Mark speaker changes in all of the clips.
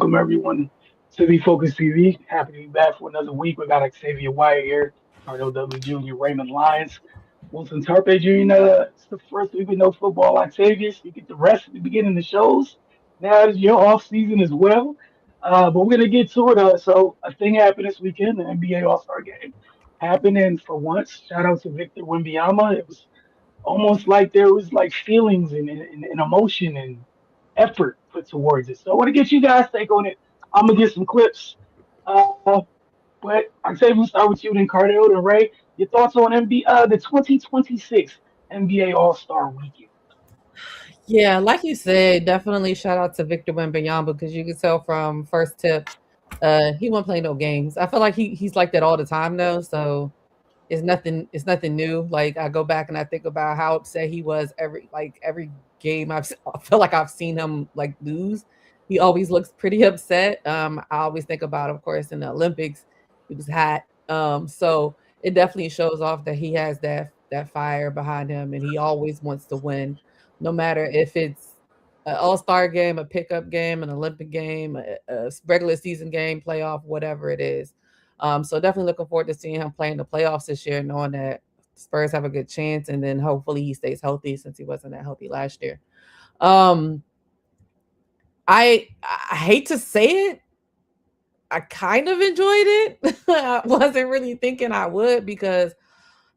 Speaker 1: welcome everyone to the Focus TV. Happy to be back for another week. We got Xavier Wyatt here, Darnell W. Jr., Raymond Lyons, Wilson Tarpe Jr. It's the first week with no football, Octavius. You get the rest at the beginning of the shows. Now it's your off season as well. But we're gonna get to it. So a thing happened this weekend, the NBA All Star Game happened, and for once, shout out to Victor Wembanyama. It was almost like there was like feelings and emotion and effort put towards it. So I want to get you guys' take on it. I'm gonna get some clips, uh, but I'll say we'll start with you, then Cardell and Ray. Your thoughts on the 2026 NBA All Star Weekend?
Speaker 2: Yeah, like you said, definitely shout out to Victor Wembanyama because you can tell from first tip, he won't play no games. I feel like he's like that all the time though, so it's nothing new. Like I go back and I think about how upset he was every game I feel like I've seen him like lose. He always looks pretty upset. I always think about, of course, in the Olympics, he was hot. So it definitely shows off that he has that fire behind him, and he always wants to win, no matter if it's an all-star game, a pickup game, an Olympic game, a regular season game, playoff, whatever it is. So definitely looking forward to seeing him play in the playoffs this year, knowing that Spurs have a good chance, and then hopefully he stays healthy since he wasn't that healthy last year. Um, I hate to say it, I kind of enjoyed it. I wasn't really thinking I would because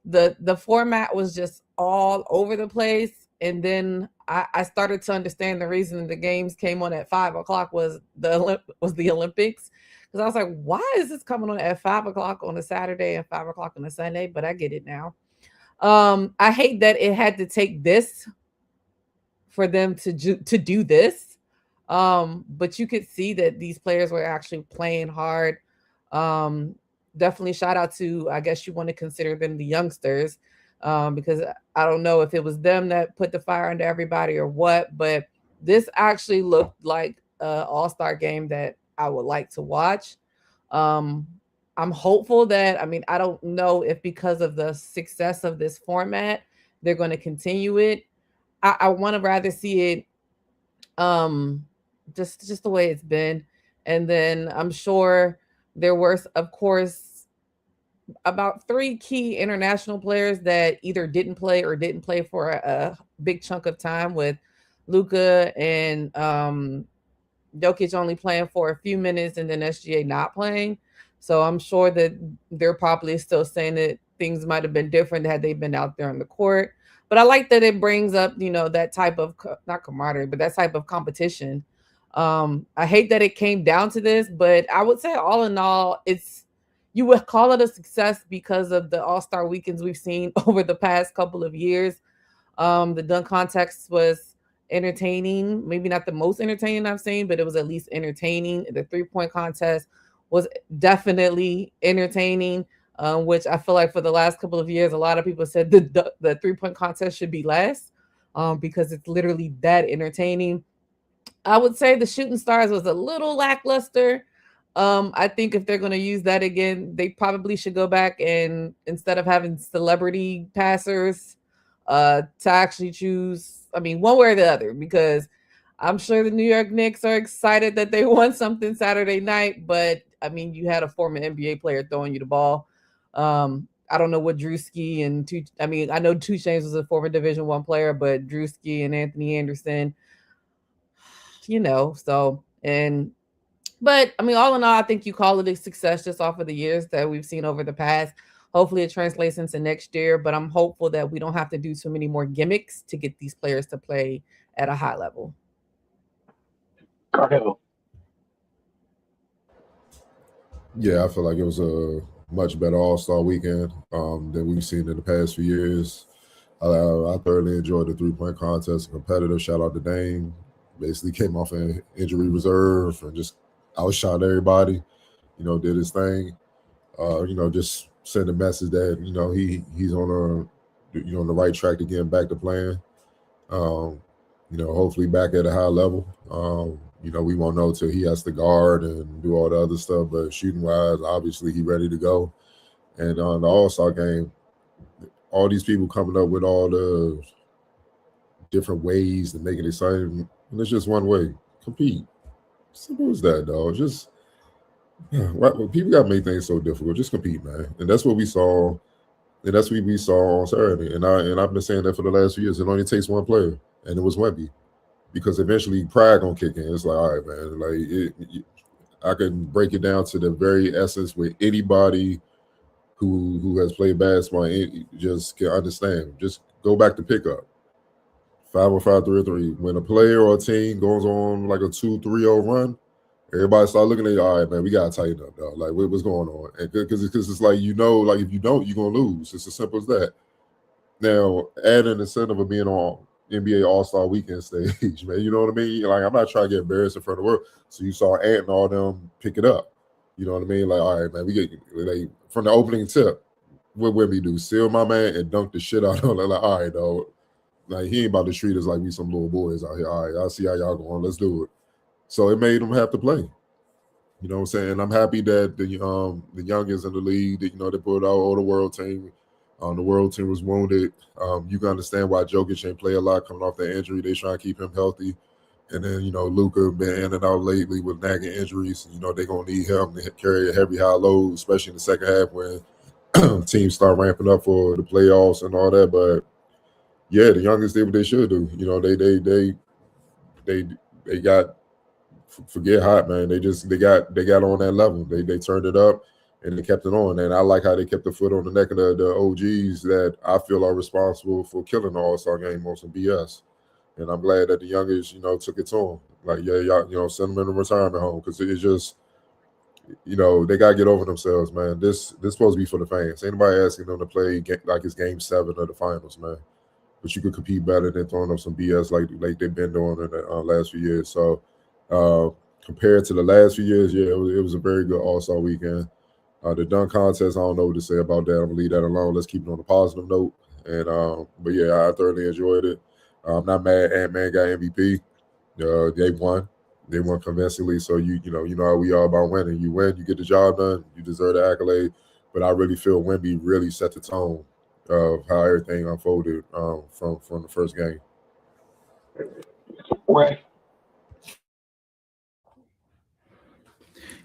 Speaker 2: the format was just all over the place, and then I started to understand the reason the games came on at 5 o'clock was the Olympics, because I was like, why is this coming on at 5 o'clock on a Saturday and 5 o'clock on a Sunday? But I get it now. I hate that it had to take this for them to do this. But you could see that these players were actually playing hard. Um, Definitely shout out to, I guess you want to consider them the youngsters, because I don't know if it was them that put the fire under everybody or what, but this actually looked like a all-star game that I would like to watch. Um, I'm hopeful that, I mean, I don't know if because of the success of this format, they're going to continue it. I want to rather see it um just the way it's been. And then I'm sure there were, of course, about three key international players that either didn't play or didn't play for a big chunk of time, with Luca and Jokic only playing for a few minutes and then SGA not playing. So I'm sure that they're probably still saying that things might have been different had they been out there on the court. But I like that it brings up, that type of not camaraderie, but that type of competition. I hate that it came down to this, but I would say all in all, you would call it a success because of the All-Star weekends we've seen over the past couple of years. The dunk contest was entertaining, maybe not the most entertaining I've seen, but it was at least entertaining. The 3-point contest was definitely entertaining, which I feel like for the last couple of years, a lot of people said the 3-point contest should be less, because it's literally that entertaining. I would say the shooting stars was a little lackluster. I think if they're going to use that again, they probably should go back and, instead of having celebrity passers, to actually choose, I mean, one way or the other, because I'm sure the New York Knicks are excited that they won something Saturday night, but I mean, you had a former NBA player throwing you the ball. I don't know what Drewski and I mean, I know Two Chainz was a former Division I player, but Drewski and Anthony Anderson, so, and but I mean, all in all, I think you call it a success just off of the years that we've seen over the past. Hopefully, it translates into next year, but I'm hopeful that we don't have to do too many more gimmicks to get these players to play at a high level.
Speaker 1: Cardell.
Speaker 3: Yeah, I feel like it was a much better All Star weekend than we've seen in the past few years. I thoroughly enjoyed the 3-point contest. Competitive. Shout out to Dame. Basically came off an injury reserve and just outshot everybody. Did his thing. Just send a message that he's on the right track to getting back to playing. Hopefully back at a high level. We won't know till he has to guard and do all the other stuff. But shooting wise, obviously he ready to go. And on the All-Star game, all these people coming up with all the different ways to make it exciting. And it's just one way: compete. Simple as that, dog. Just people got to make things so difficult. Just compete, man. And that's what we saw. And that's what we saw on Saturday. And I've been saying that for the last few years. It only takes one player, and it was Wemby. Because eventually pride gonna kick in. It's like, all right, man. Like I can break it down to the very essence with anybody who has played basketball and just can understand. Just go back to pickup. 5-on-5, 3-on-3. When a player or a team goes on like a 2-3-0 run, everybody start looking at you. All right, man, we gotta tighten up, dog. Like, what's going on? And because it's like, like if you don't, you're gonna lose. It's as simple as that. Now, add an incentive of being on NBA All-Star Weekend stage, man. You know what I mean? Like, I'm not trying to get embarrassed in front of the world. So you saw Ant and all them pick it up. You know what I mean? Like, all right, man, we get like from the opening tip. What Wemby do? Seal my man and dunk the shit out of him. Like, all right, dog. Like, he ain't about to treat us like we some little boys out here. All right, I see how y'all going. Let's do it. So it made them have to play. You know what I'm saying? I'm happy that the youngins in the league, they put out all the world team. The world team was wounded. You can understand why Jokic ain't play a lot coming off that injury. They trying to keep him healthy. And then, Luka been in and out lately with nagging injuries. They're going to need him to carry a heavy, high load, especially in the second half when teams start ramping up for the playoffs and all that. But, yeah, the youngins did what they should do. They got forget hot, man. They got on that level. They turned it up. And they kept it on. And I like how they kept the foot on the neck of the OGs that I feel are responsible for killing the All-Star game on some BS. And I'm glad that the youngest, took it to them. Like, yeah, y'all, send them in a retirement home because it's just, they got to get over themselves, man. This supposed to be for the fans. Ain't nobody asking them to play like it's Game 7 of the finals, man. But you could compete better than throwing up some BS like they've been doing in the last few years. So compared to the last few years, yeah, it was a very good All-Star weekend. The dunk contest, I don't know what to say about that. I'm gonna leave that alone. Let's keep it on a positive note. And but yeah, I thoroughly enjoyed it. I'm not mad. Ant-Man got MVP. They won. They won convincingly. So you know how we are about winning. You win, you get the job done. You deserve the accolade. But I really feel Wemby really set the tone of how everything unfolded from the first game.
Speaker 1: Right.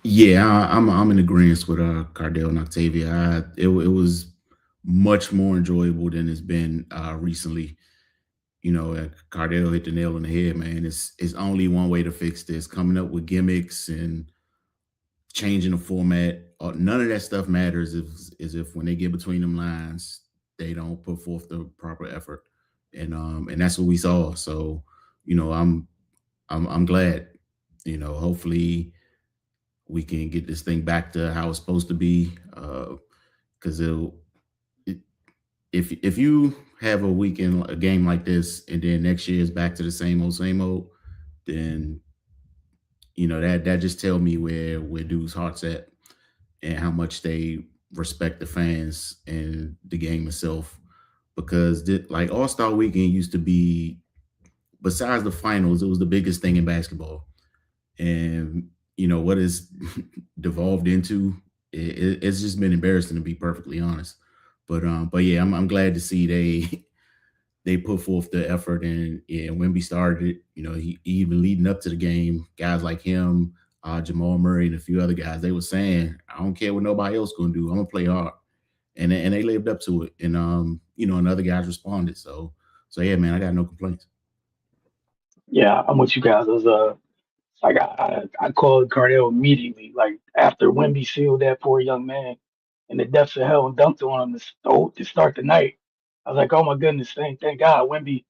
Speaker 4: Yeah, I'm in agreement with Cardell and Octavia. It was much more enjoyable than it's been recently. Cardell hit the nail on the head, man. It's only one way to fix this. Coming up with gimmicks and changing the format, none of that stuff matters if when they get between them lines, they don't put forth the proper effort. And that's what we saw. So, I'm glad. Hopefully we can get this thing back to how it's supposed to be. Because if you have a game like this, and then next year is back to the same old, then that just tell me where dudes' hearts at and how much they respect the fans and the game itself. Because like All-Star Weekend used to be, besides the finals, it was the biggest thing in basketball. And what it's devolved into, it's just been embarrassing, to be perfectly honest. But yeah, I'm glad to see they put forth the effort. And yeah, Wemby started it. He even leading up to the game, guys like him, Jamal Murray, and a few other guys, they were saying, I don't care what nobody else gonna do, I'm gonna play hard. And they lived up to it. And and other guys responded. So yeah, man, I got no complaints.
Speaker 1: Yeah, I'm with you guys. It was like I called Cardell immediately, like after Wemby sealed that poor young man in the depths of hell and dunked on him to start the night. I was like, oh my goodness, thank God Wemby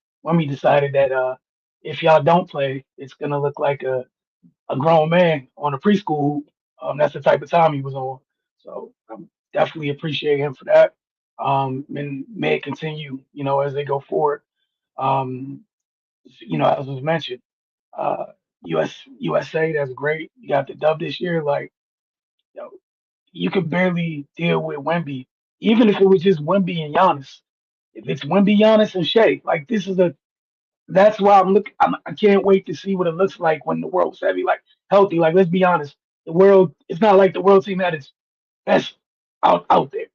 Speaker 1: decided that if y'all don't play, it's gonna look like a grown man on a preschool hoop. That's the type of time he was on. So I definitely appreciate him for that. And may it continue, as they go forward. Um, as was mentioned, uh, USA, that's great. You got the dub this year. Like, you know, you could barely deal with Wemby, even if it was just Wemby and Giannis. If it's Wemby, Giannis, and Shea, like that's why I can't wait to see what it looks like when the world's healthy. Like, let's be honest, it's not like the world team at its best out there.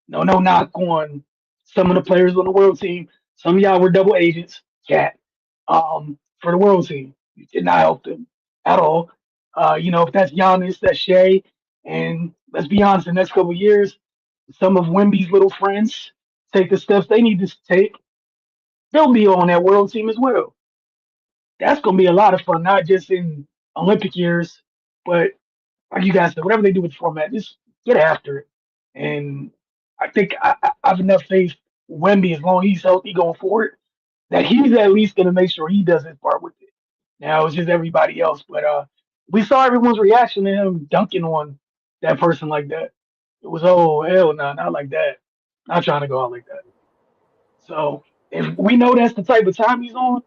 Speaker 1: No knock on some of the players on the world team. Some of y'all were double agents, cat, for the world team. You did not help them at all. If that's Giannis, that's Shea, and let's be honest, the next couple of years, some of Wemby's little friends take the steps they need to take, they'll be on that world team as well. That's gonna be a lot of fun, not just in Olympic years, but like you guys said, whatever they do with the format, just get after it. And I think I have enough faith Wemby, as long as he's healthy going forward, that he's at least gonna make sure he does his part with it. Now it's just everybody else, but we saw everyone's reaction to him dunking on that person like that. It was, oh hell no, not like that. Not trying to go out like that. So if we know that's the type of time he's on,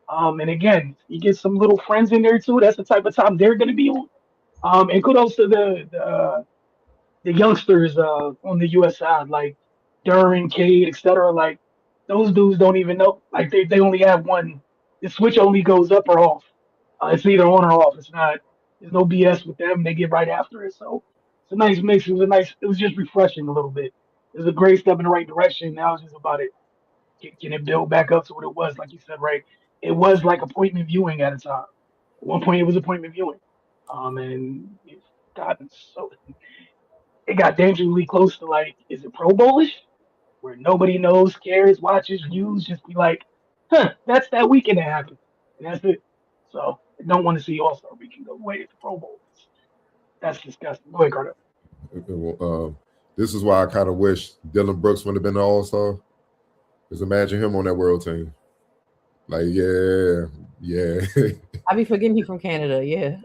Speaker 1: and again, you get some little friends in there too. That's the type of time they're going to be on. And kudos to the youngsters on the U.S. side, like Duran, Cade, etc. Like those dudes don't even know. Like they only have one. The switch only goes up or off. It's either on or off. It's not. There's no BS with them. They get right after it. So it's a nice mix. It was a nice. It was just refreshing a little bit. It was a great step in the right direction. Now it's just about it. Can it build back up to what it was? Like you said, right? It was like appointment viewing at a time. At one point, it was appointment viewing. And it's gotten so it got dangerously close to like, is it Pro Bowlish? Where nobody knows, cares, watches, views, just be like, that's that weekend that happened. And that's it. So I don't want to see All Star Weekend go away at the Pro Bowl. That's disgusting. Go ahead, Carter.
Speaker 3: Okay, well, this is why I kind of wish Dylan Brooks would have been an All Star. Because imagine him on that world team. Like, yeah.
Speaker 2: I be forgetting he's from Canada. Yeah.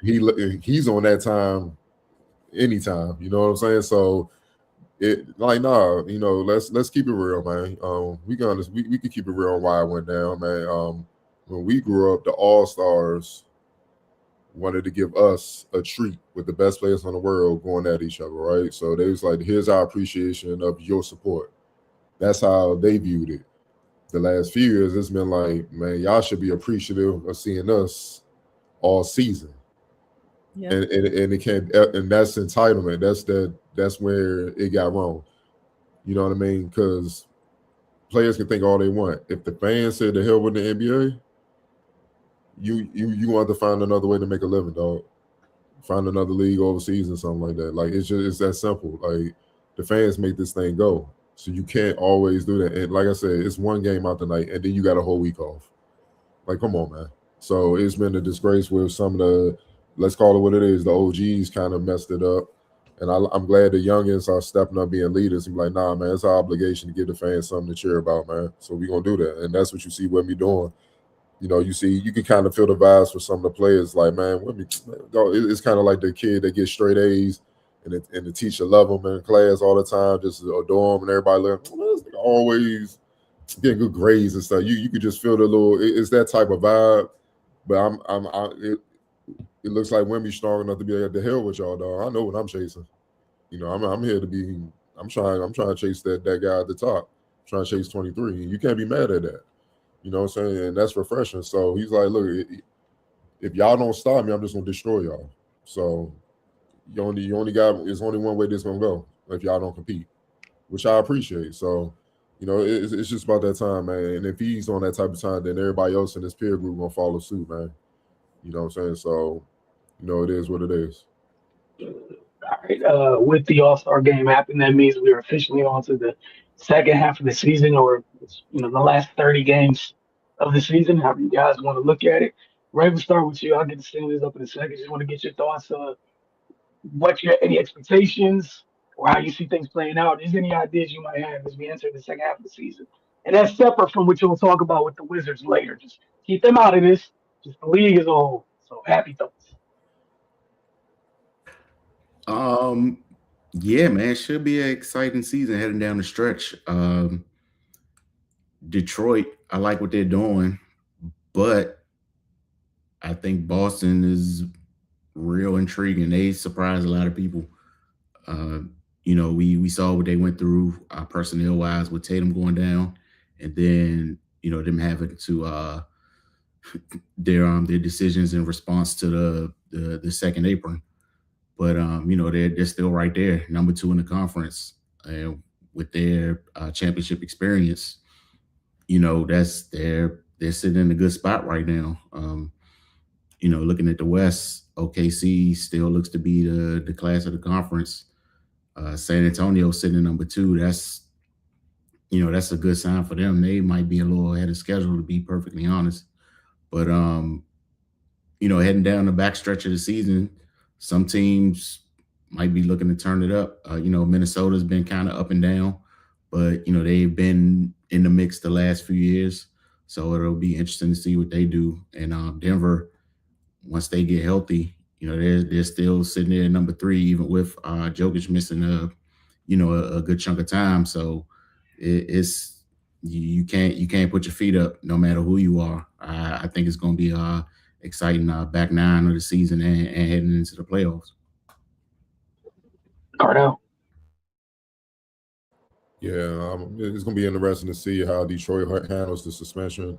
Speaker 3: He's on that time anytime. You know what I'm saying? So let's keep it real, man. We could keep it real on why it went down, man. When we grew up, the All Stars wanted to give us a treat with the best players in the world going at each other, right? So they was like, here's our appreciation of your support. That's how they viewed it. The last few years, it's been like, man, y'all should be appreciative of seeing us all season. Yeah. And it can't, and that's entitlement. That's where it got wrong. You know what I mean? Because players can think all they want. If the fans say the hell with the NBA, you want to find another way to make a living, dog. Find another league overseas or something like that. Like it's that simple. Like the fans make this thing go. So you can't always do that. And like I said, it's one game out the night, and then you got a whole week off. Like, come on, man. So it's been a disgrace with some of the, let's call it what it is, the OGs kind of messed it up. And I'm glad the youngins are stepping up being leaders and be like, nah, man, it's our obligation to give the fans something to cheer about, man. So we're going to do that. And that's what you see Wemby doing. You know, you can kind of feel the vibes for some of the players. Like, man, Wemby, it's kind of like the kid that gets straight A's. And the teacher love them in class all the time, just adore them, and everybody always getting good grades and stuff. You could just feel the little. It's that type of vibe. But it looks like Wemby's strong enough to be like, the hell with y'all, dog. I know what I'm chasing. You know, I'm here to be. I'm trying to chase that guy at the top. I'm trying to chase 23. You can't be mad at that. You know what I'm saying? And that's refreshing. So he's like, look, if y'all don't stop me, I'm just gonna destroy y'all. So. You only got, it's only one way this gonna go if y'all don't compete, which I appreciate. So, you know, it's just about that time, man. And if he's on that type of time, then everybody else in this peer group gonna follow suit, man. You know what I'm saying? So, you know, it is what it is.
Speaker 1: All right. With the All-Star game happening, that means we're officially on to the second half of the season, or the last 30 games of the season, however you guys want to look at it. Ray, we'll start with you. I'll get the standings up in a second. Just want to get your thoughts. Any expectations or how you see things playing out? Is any ideas you might have as we enter the second half of the season? And that's separate from what you'll talk about with the Wizards later. Just keep them out of this. Just the league as a whole. So happy thoughts.
Speaker 4: Yeah, man, it should be an exciting season heading down the stretch. Detroit, I like what they're doing, but I think Boston is real intriguing. They surprised a lot of people. We saw what they went through personnel wise with Tatum going down, and then them having to their decisions in response to the second apron. But they're still right there, number 2 in the conference, and with their championship experience, they're sitting in a good spot right now. looking at the West, OKC still looks to be the class of the conference. San Antonio sitting at number 2. That's a good sign for them. They might be a little ahead of schedule, to be perfectly honest. But heading down the backstretch of the season, some teams might be looking to turn it up. Minnesota's been kind of up and down, but they've been in the mix the last few years. So it'll be interesting to see what they do. And Denver, once they get healthy, they're still sitting there at number 3, even with Jokic missing a good chunk of time. So it's you can't put your feet up no matter who you are. I think it's going to be exciting back 9 of the season and heading into the playoffs.
Speaker 1: Cardell.
Speaker 3: Yeah, it's going to be interesting to see how Detroit handles the suspension.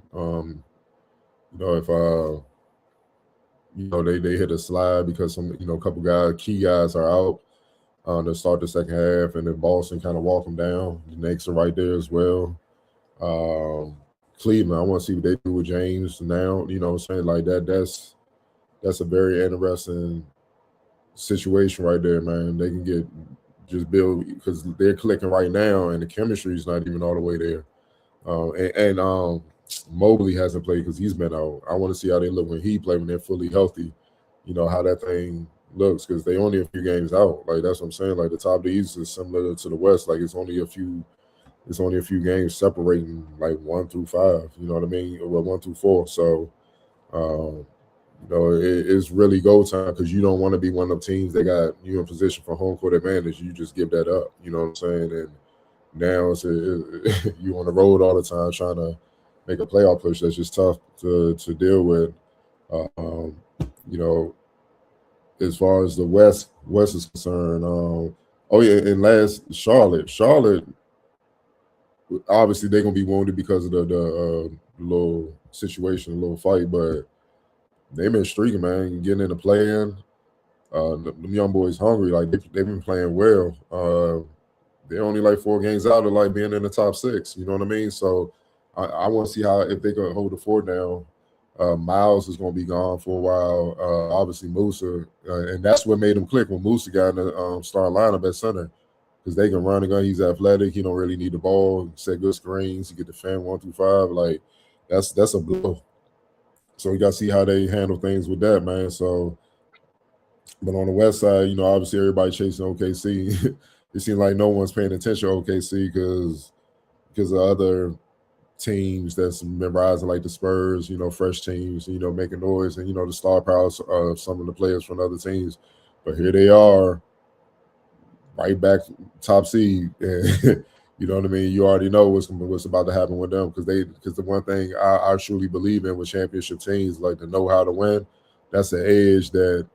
Speaker 3: If they hit a slide because some a couple key guys are out to start the second half, and then Boston kind of walk them down. The Knicks are right there as well. Cleveland, I want to see what they do with James now. You know what I'm saying? Like that's a very interesting situation right there, man. They can just build because they're clicking right now, and the chemistry is not even all the way there. And Mobley hasn't played because he's been out. I want to see how they look when he play when they're fully healthy. How that thing looks because they only a few games out. Like that's what I'm saying. Like the top of the East is similar to the West. Like it's only a few games separating like 1 through 5. You know what I mean? Well, 1 through 4. So, it's really go time because you don't want to be one of the teams that got you in position for home court advantage. You just give that up. You know what I'm saying? And now you on the road all the time trying to make a playoff push. That's just tough to deal with. As far as the West is concerned, and last Charlotte, obviously they're gonna be wounded because of the little situation, a little fight, but they've been streaking, man, getting in the play-in. Them young boys hungry, like they've been playing well. They're only like 4 games out of like being in the top 6. You know what I mean? So I want to see if they can hold the fort down. Miles is going to be gone for a while. Obviously, Musa, and that's what made him click when Musa got in the starting lineup at center because they can run and gun. He's athletic. He don't really need the ball. Set good screens. He get the fan 1 through 5. Like that's a blow. So you got to see how they handle things with that, man. So, but on the West side, obviously everybody chasing OKC. It seems like no one's paying attention to OKC because of other teams that's been rising, like the Spurs, fresh teams, making noise, and the star power of some of the players from other teams. But here they are, right back top seed. And, you know what I mean? You already know what's about to happen with them because the one thing I truly believe in with championship teams, like to know how to win, that's an edge that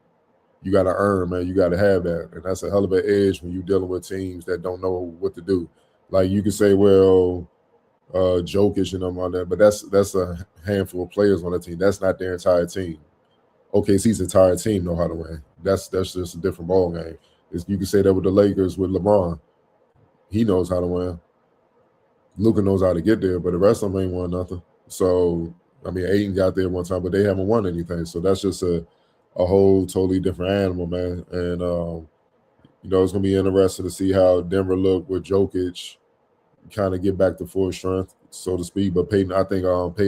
Speaker 3: you got to earn, man. You got to have that. And that's a hell of an edge when you're dealing with teams that don't know what to do. Like you can say, well, Jokic and them on that, but that's a handful of players on the team. That's not their entire team. OKC's entire team know how to win. That's just a different ball game. You can say that with the Lakers with LeBron. He knows how to win. Luka knows how to get there, but the rest of them ain't won nothing. So, I mean, Ayton got there one time, but they haven't won anything. So that's just a whole totally different animal, man. And, it's going to be interesting to see how Denver look with Jokic kind of get back to full strength, so to speak. But Peyton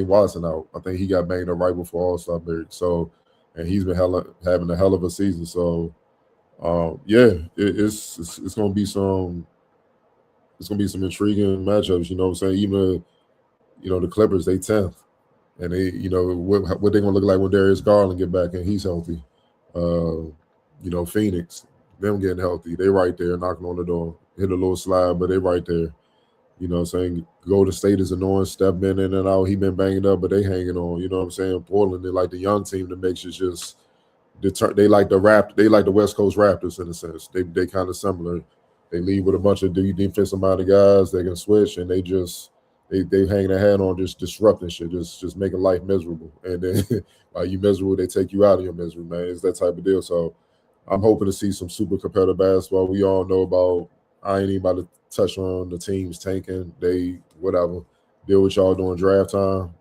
Speaker 3: Watson out. I think he got banged up right before All-Star break. So, and he's been having a hell of a season. So, it's going to be some intriguing matchups. You know what I'm saying? Even the Clippers, they 10th, and they what they going to look like when Darius Garland get back and he's healthy. Phoenix, them getting healthy, they right there knocking on the door. Hit a little slide, but they right there. You know what I'm saying? Golden State is annoying. Steph been in and out. He been banging up, but they hanging on. You know what I'm saying? Portland, they like the young team that makes you just they like the West Coast Raptors in a sense. They kind of similar. They lead with a bunch of defensive minded guys. They can switch and they hang their hat on just disrupting shit, just making life miserable. And then while you miserable, they take you out of your misery, man. It's that type of deal. So I'm hoping to see some super competitive basketball. We all know about. I ain't even about to touch on the teams tanking. They whatever deal with y'all during draft time.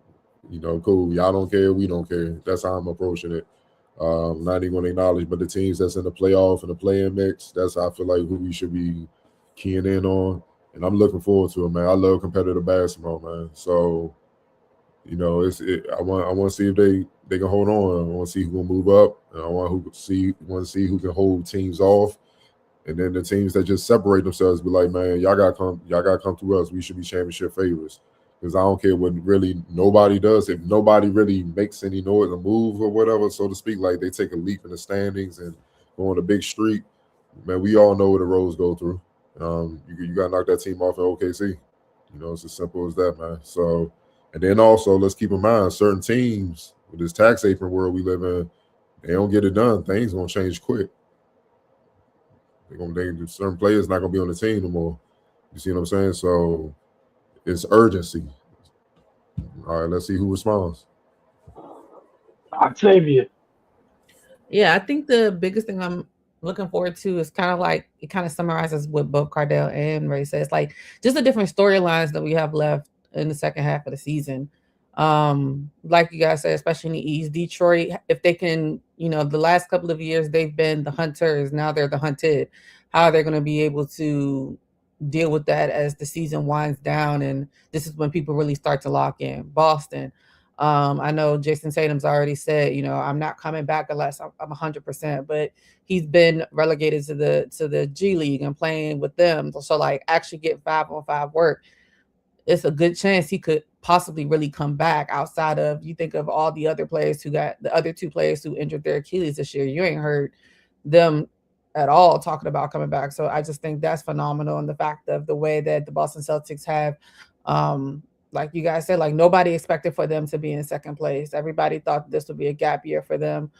Speaker 3: Cool. Y'all don't care. We don't care. That's how I'm approaching it. Not even going to acknowledge, but the teams that's in the playoff and the play-in mix, that's how I feel like who we should be keying in on. And I'm looking forward to it, man. I love competitive basketball, man. So, you know, I want to see if they can hold on. I want to see who can move up. And I want to see who can hold teams off. And then the teams that just separate themselves be like, man, y'all gotta come through us. We should be championship favorites. Because I don't care what really nobody does. If nobody really makes any noise or move or whatever, so to speak, like they take a leap in the standings and go on a big streak, man, we all know what the roads go through. You got to knock that team off in OKC. You know, it's as simple as that, man. So, and then also, let's keep in mind, certain teams, with this tax apron world we live in, they don't get it done. Things going to change quick. Certain players not going to be on the team no more. You see what I'm saying? So, it's urgency. All right, let's see who responds.
Speaker 1: Octavia.
Speaker 2: Yeah, I think the biggest thing I'm looking forward to is kind of like it kind of summarizes what both Cardell and Ray says, like just the different storylines that we have left in the second half of the season. Like you guys said, especially in the East, Detroit, if they can, you know, the last couple of years they've been the hunters, now they're the hunted. How are they going to be able to deal with that as the season winds down? And this is when people really start to lock in. Boston. I know Jason Tatum's already said, you know, I'm not coming back unless I'm 100%, but he's been relegated to the G League and playing with them. So like actually get 5-on-5 work. It's a good chance he could possibly really come back outside of, you think of all the other players who got the other two players who injured their Achilles this year. You ain't heard them at all talking about coming back. So I just think that's phenomenal. And the fact of the way that the Boston Celtics have, like you guys said, like nobody expected for them to be in second place. Everybody thought this would be a gap year for them.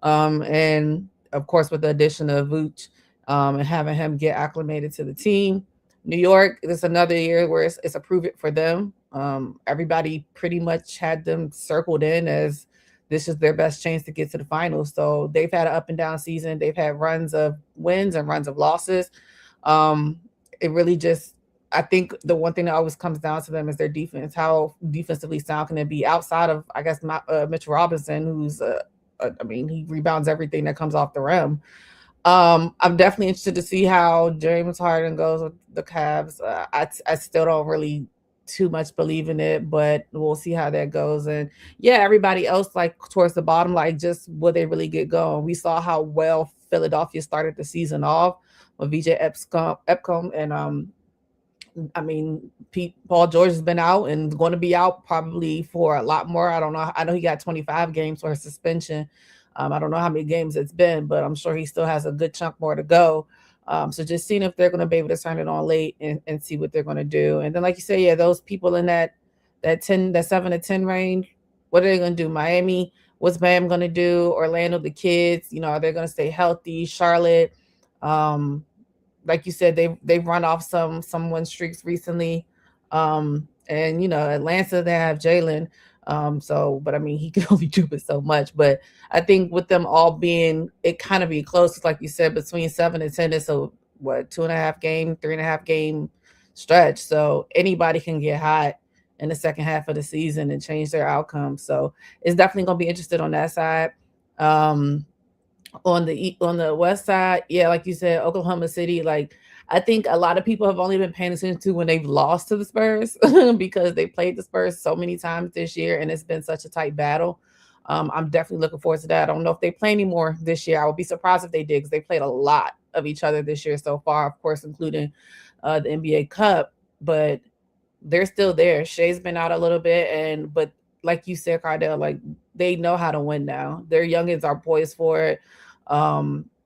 Speaker 2: And of course, with the addition of Vooch and having him get acclimated to the team, New York, it's another year where it's a prove it for them. Everybody pretty much had them circled in as this is their best chance to get to the finals. So they've had an up and down season. They've had runs of wins and runs of losses. It really just, I think the one thing that always comes down to them is their defense. How defensively sound can it be outside of, I guess, Mitchell Robinson, who's, he rebounds everything that comes off the rim. I'm definitely interested to see how James Harden goes with the Cavs. I still don't really too much believe in it, but we'll see how that goes. And yeah, everybody else like towards the bottom, like just will they really get going? We saw how well Philadelphia started the season off with VJ Epcom and Paul George has been out and going to be out probably for a lot more. I don't know. I know he got 25 games for a suspension. I don't know how many games it's been, but I'm sure he still has a good chunk more to go. So just seeing if they're going to be able to turn it on late and see what they're going to do. And then, like you say, yeah, those people in that 7 to 10 range, what are they going to do? Miami, what's Bam going to do? Orlando, the kids, you know, are they going to stay healthy? Charlotte, like you said, they've run off some win streaks recently. And you know, Atlanta, they have Jalen. But I mean, he can only do it so much. But I think with them all being, it kind of be close, like you said, between 7 and 10 is a 2.5 game, 3.5 game stretch. So anybody can get hot in the second half of the season and change their outcome. So it's definitely gonna be interested on that side. On the west side, yeah, like you said, Oklahoma City, like I think a lot of people have only been paying attention to when they've lost to the Spurs because they played the Spurs so many times this year and it's been such a tight battle. I'm definitely looking forward to that. I don't know if they play anymore this year. I would be surprised if they did because they played a lot of each other this year so far, of course, including the NBA Cup, but they're still there. Shea's been out a little bit, but like you said, Cardell, like they know how to win now. Their youngins are poised for it.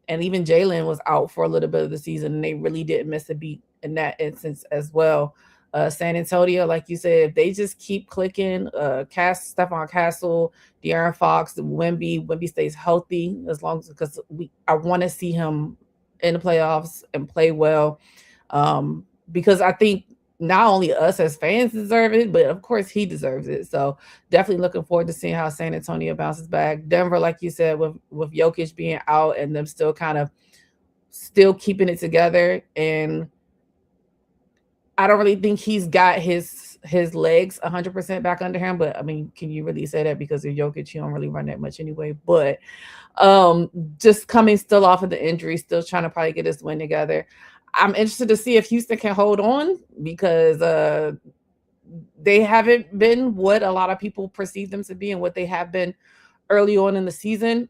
Speaker 2: And even Jalen was out for a little bit of the season, and they really didn't miss a beat in that instance as well. San Antonio, like you said, if they just keep clicking, Stephon Castle, De'Aaron Fox, Wemby stays healthy as long as because I want to see him in the playoffs and play well. Because I think not only us as fans deserve it, but of course he deserves it. So definitely looking forward to seeing how San Antonio bounces back. Denver, like you said, with Jokic being out and them still keeping it together. And I don't really think he's got his his legs 100% back under him. But I mean, can you really say that because of Jokic? You don't really run that much anyway. But just coming still off of the injury, still trying to probably get his win together. I'm interested to see if Houston can hold on because they haven't been what a lot of people perceive them to be and what they have been early on in the season.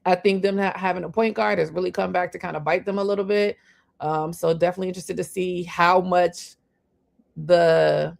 Speaker 2: I think them not having a point guard has really come back to kind of bite them a little bit. So definitely interested to see how much the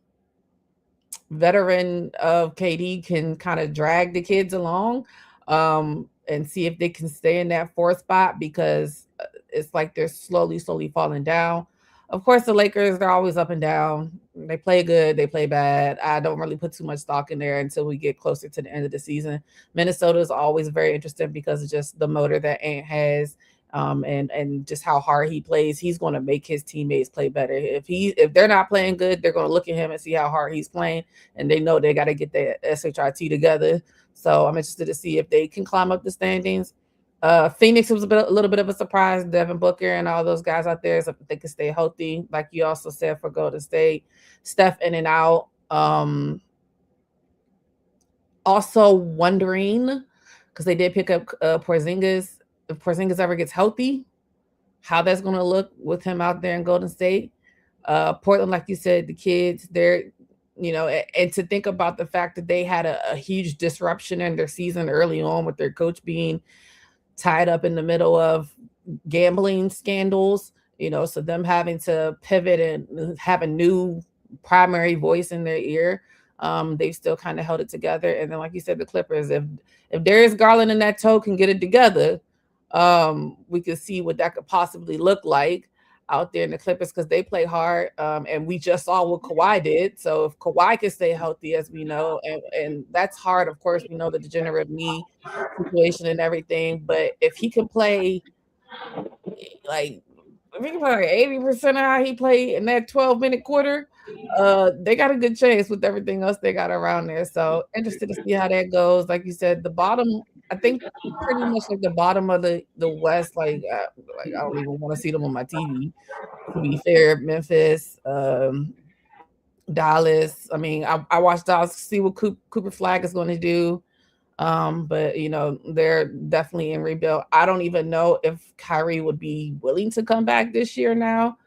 Speaker 2: veteran of KD can kind of drag the kids along and see if they can stay in that fourth spot because it's like they're slowly falling down. Of course, the Lakers, they're always up and down. They play good, they play bad. I don't really put too much stock in there until we get closer to the end of the season. Minnesota is always very interesting because of just the motor that Ant has. And just how hard he plays, he's going to make his teammates play better. If they're not playing good, they're going to look at him and see how hard he's playing, and they know they got to get their SHIT together. So I'm interested to see if they can climb up the standings. Phoenix was a little bit of a surprise. Devin Booker and all those guys out there, so if they can stay healthy, like you also said for Golden State, Steph in and out. Also wondering because they did pick up Porzingis. If Porzingis ever gets healthy, how that's going to look with him out there in Golden State. Portland, like you said, the kids, they're, and to think about the fact that they had a huge disruption in their season early on with their coach being tied up in the middle of gambling scandals, so them having to pivot and have a new primary voice in their ear. They've still kind of held it together. And then, like you said, the Clippers, if Darius Garland and that toe can get it together, we could see what that could possibly look like out there in the Clippers because they play hard. And we just saw what Kawhi did. So if Kawhi can stay healthy, as we know, and that's hard, of course, we know the degenerate knee situation and everything. But if he can play like 80% of how he played in that 12-minute quarter, they got a good chance with everything else they got around there. So interested to see how that goes. Like you said, the bottom, I think pretty much like the bottom of the West, like I don't even want to see them on my TV. To be fair, Memphis, Dallas. I mean, I watched Dallas to see what Cooper Flag is going to do. But they're definitely in rebuild. I don't even know if Kyrie would be willing to come back this year now,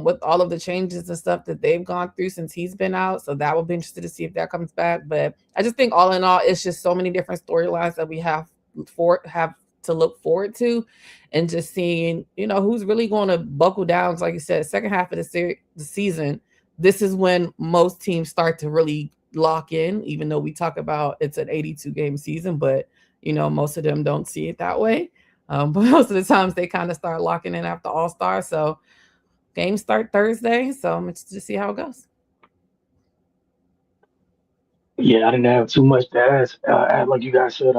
Speaker 2: with all of the changes and stuff that they've gone through since he's been out. So that will be interested to see if that comes back. But I just think all in all, it's just so many different storylines that we have to look forward to, and just seeing, who's really going to buckle down. Like you said, second half of the season, this is when most teams start to really lock in, even though we talk about it's an 82-game season, but most of them don't see it that way. But most of the times they kind of start locking in after All-Star. So games start Thursday, so I'm interested to see how it goes.
Speaker 1: Yeah, I didn't have too much to add. Like you guys said,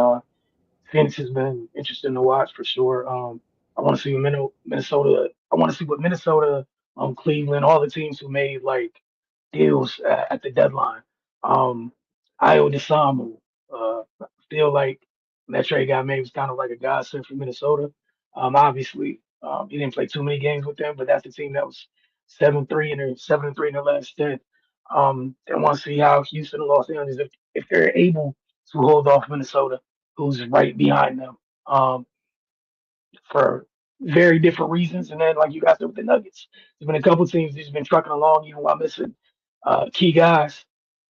Speaker 1: Phoenix has been interesting to watch for sure. I want to see Minnesota. I want to see what Minnesota, Cleveland, all the teams who made like deals at the deadline. Io DeSamu, feel like that trade got made was kind of like a godsend for Minnesota. Obviously, he didn't play too many games with them, but that's the team that was 7-3 and 7-3 in their last 10. They want to see how Houston and Los Angeles, if they're able to hold off Minnesota, who's right behind them, for very different reasons. And then, like you guys said with the Nuggets, there's been a couple teams that's been trucking along even while missing key guys.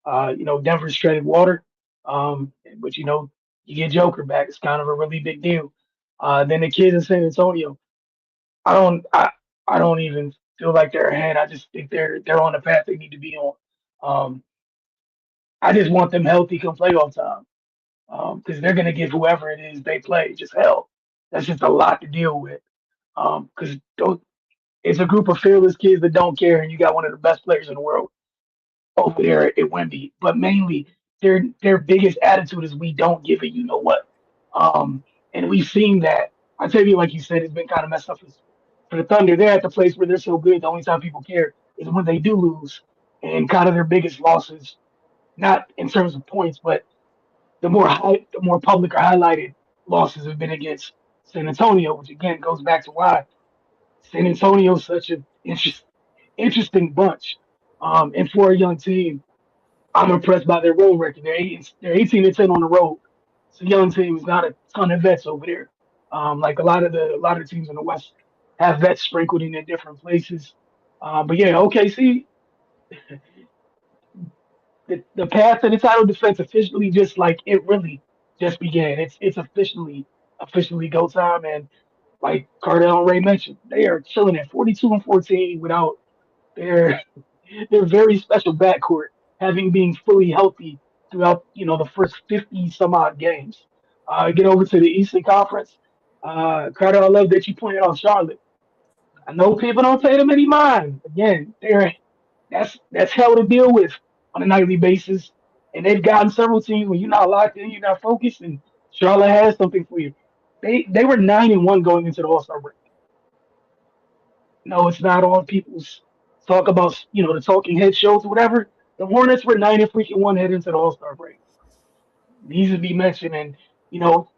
Speaker 1: Denver's treaded water, but you get Joker back. It's kind of a really big deal. Then the kids in San Antonio, I don't even feel like they're ahead. I just think they're on the path they need to be on. I just want them healthy come playoff time, because they're gonna give whoever it is they play just hell. That's just a lot to deal with. Because it's a group of fearless kids that don't care, and you got one of the best players in the world over there at Wemby. But mainly, their biggest attitude is we don't give it. You know what? And we've seen that. I tell you, like you said, it's been kind of messed up for the Thunder. They're at the place where they're so good. The only time people care is when they do lose, and kind of their biggest losses, not in terms of points, but the more public or highlighted losses have been against San Antonio, which again goes back to why San Antonio is such an interesting bunch. And for a young team, I'm impressed by their road record. They're 18-10 on the road. It's a young team. It's not a ton of vets over there. Like a lot of teams in the West have vets sprinkled in different places. But yeah, OKC, the path to the title defense officially just like it really just began. It's officially go time, and like Cardell and Ray mentioned, they are chilling at 42-14 without their their very special backcourt having been fully healthy throughout the first 50 some odd games. Get over to the Eastern Conference. Cardell, I love that you pointed out Charlotte. I know people don't pay them any mind. Again, that's hell to deal with on a nightly basis. And they've gotten several teams when you're not locked in, you're not focused, and Charlotte has something for you. They were 9-1 going into the All Star break. No, it's not on people's talk about the talking head shows or whatever. The Hornets were 9-1 heading into the All Star break. Needs to be mentioned, and you know,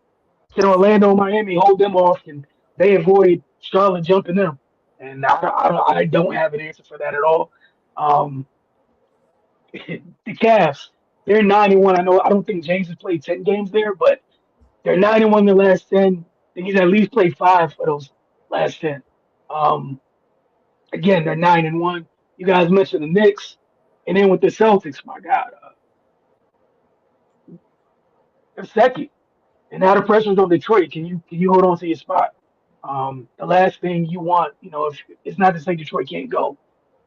Speaker 1: can Orlando and Miami hold them off, and they avoid Charlotte jumping them? And I don't have an answer for that at all. Um, the Cavs, they're 9-1. I don't think James has played 10 games there, but they're 9-1 in the last 10. I think he's at least played 5 for those last 10. Um, Again, they're 9-1. You guys mentioned the Knicks, and then with the Celtics, my God, they're second. And now the pressure's on Detroit. Can you hold on to your spot? The last thing you want, if it's not to say Detroit can't go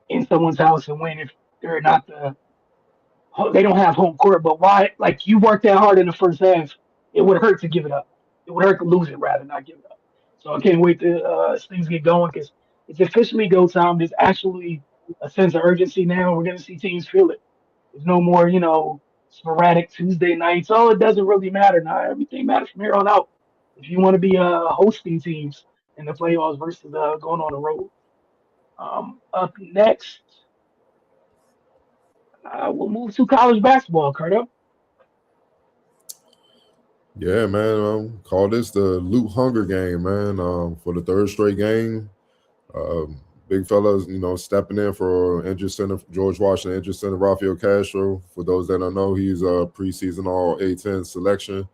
Speaker 1: in someone's house and win if they're not they don't have home court. But why? Like you worked that hard in the first half, it would hurt to give it up. It would hurt to lose it rather not give it up. So I can't wait to as things get going because it's officially go time. There's actually a sense of urgency now. We're gonna see teams feel it. There's no more, sporadic Tuesday nights. Oh, it doesn't really matter now. Everything matters from here on out. If you want to be hosting teams in the playoffs versus going on the road. Up next, we'll move to college basketball, Carter.
Speaker 3: Yeah, man. Call this the Loot Hunger game, man. For the third straight game. Big fellas, stepping in for injured center George Washington, injured center Rafael Castro. For those that don't know, he's a preseason All A10 selection.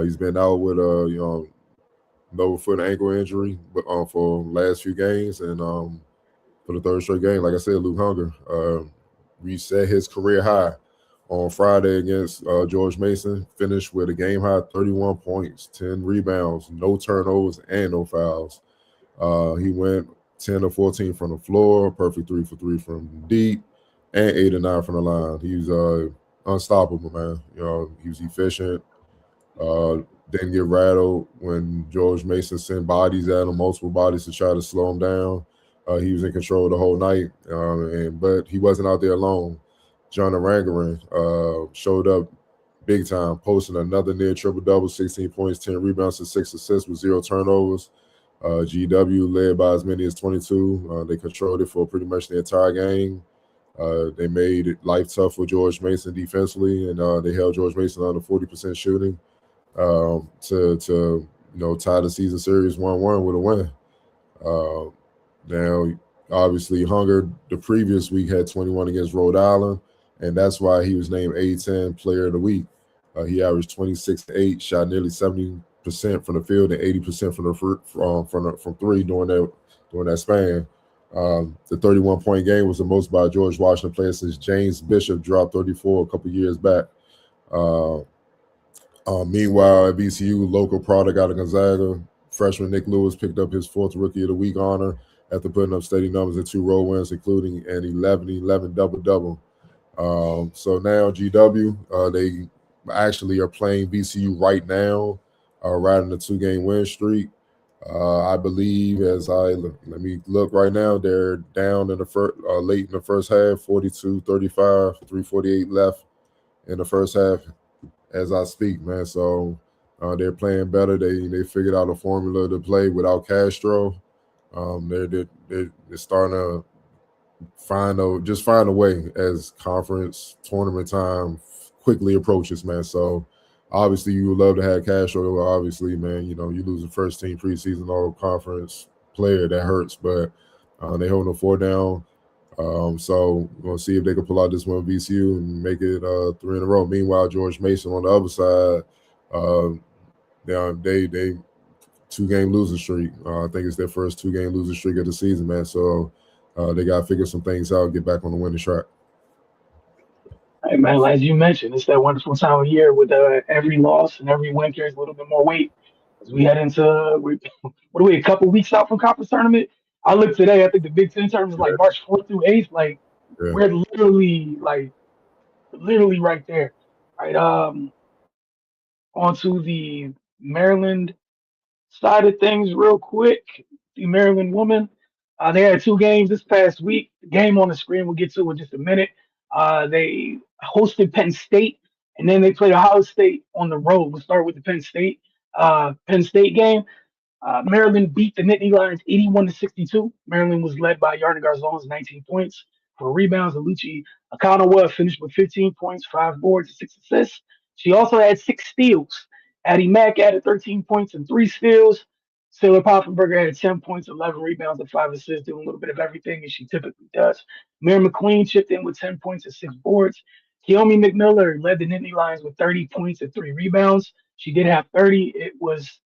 Speaker 3: He's been out with lower foot and ankle injury, but for last few games, and for the third straight game, like I said, Luke Hunger reset his career high on Friday against George Mason. Finished with a game high 31 points, 10 rebounds, no turnovers, and no fouls. He went 10 or 14 from the floor, perfect 3 for 3 from deep, and 8 or 9 from the line. He was unstoppable, man. He was efficient. Didn't get rattled when George Mason sent bodies at him, multiple bodies to try to slow him down. He was in control the whole night, but he wasn't out there alone. John Arangaran showed up big time, posting another near triple-double, 16 points, 10 rebounds, and 6 assists with 0 turnovers. GW led by as many as 22. They controlled it for pretty much the entire game. They made it life tough for George Mason defensively, and they held George Mason under 40% shooting to tie the season series 1-1 with a win. Now, obviously, Hunger the previous week had 21 against Rhode Island, and that's why he was named A10 Player of the Week. He averaged 26-8, shot nearly 70% from the field and 80% from three during that span. The 31-point game was the most by a George Washington player since James Bishop dropped 34 a couple years back. Meanwhile, at VCU, local product out of Gonzaga, freshman Nick Lewis picked up his 4th Rookie of the Week honor after putting up steady numbers in 2 road wins, including an 11-11 double-double. So now GW, they actually are playing VCU right now, riding a 2-game win streak. I believe let me look right now, they're down in the late in the first half, 42-35, 3:48 left in the first half as I speak, man. So they're playing better. They figured out a formula to play without Castro. They're starting to find a way as conference tournament time quickly approaches, man. So obviously you would love to have Castro. Obviously, man, you lose the first team preseason all conference player, that hurts. But they holding a 4 down. So we'll see if they can pull out this one with VCU and make it 3 in a row. Meanwhile, George Mason on the other side, they 2-game losing streak. I think it's their first 2-game losing streak of the season, man. So they got to figure some things out, get back on the winning track.
Speaker 1: Hey man, as you mentioned, it's that wonderful time of year with every loss and every win carries a little bit more weight as we head into what are we, a couple weeks out from conference tournament? I looked today. I think the Big Ten tournament is like March 4th through 8th. Like we're literally right there. Right. Onto the Maryland side of things real quick. The Maryland women, they had 2 games this past week. The game on the screen we'll get to in just a minute. They hosted Penn State, and then they played Ohio State on the road. We'll start with the Penn State game. Maryland beat the Nittany Lions 81-62. Maryland was led by Yarna Garzon's 19 points. For rebounds, Aluchi Akanawa finished with 15 points, 5 boards, and 6 assists. She also had 6 steals. Addie Mack added 13 points and 3 steals. Sailor Poffenberger had 10 points, 11 rebounds, and 5 assists, doing a little bit of everything as she typically does. Mary McLean chipped in with 10 points and 6 boards. Keomi McMillan led the Nittany Lions with 30 points and 3 rebounds. She did have 30. It was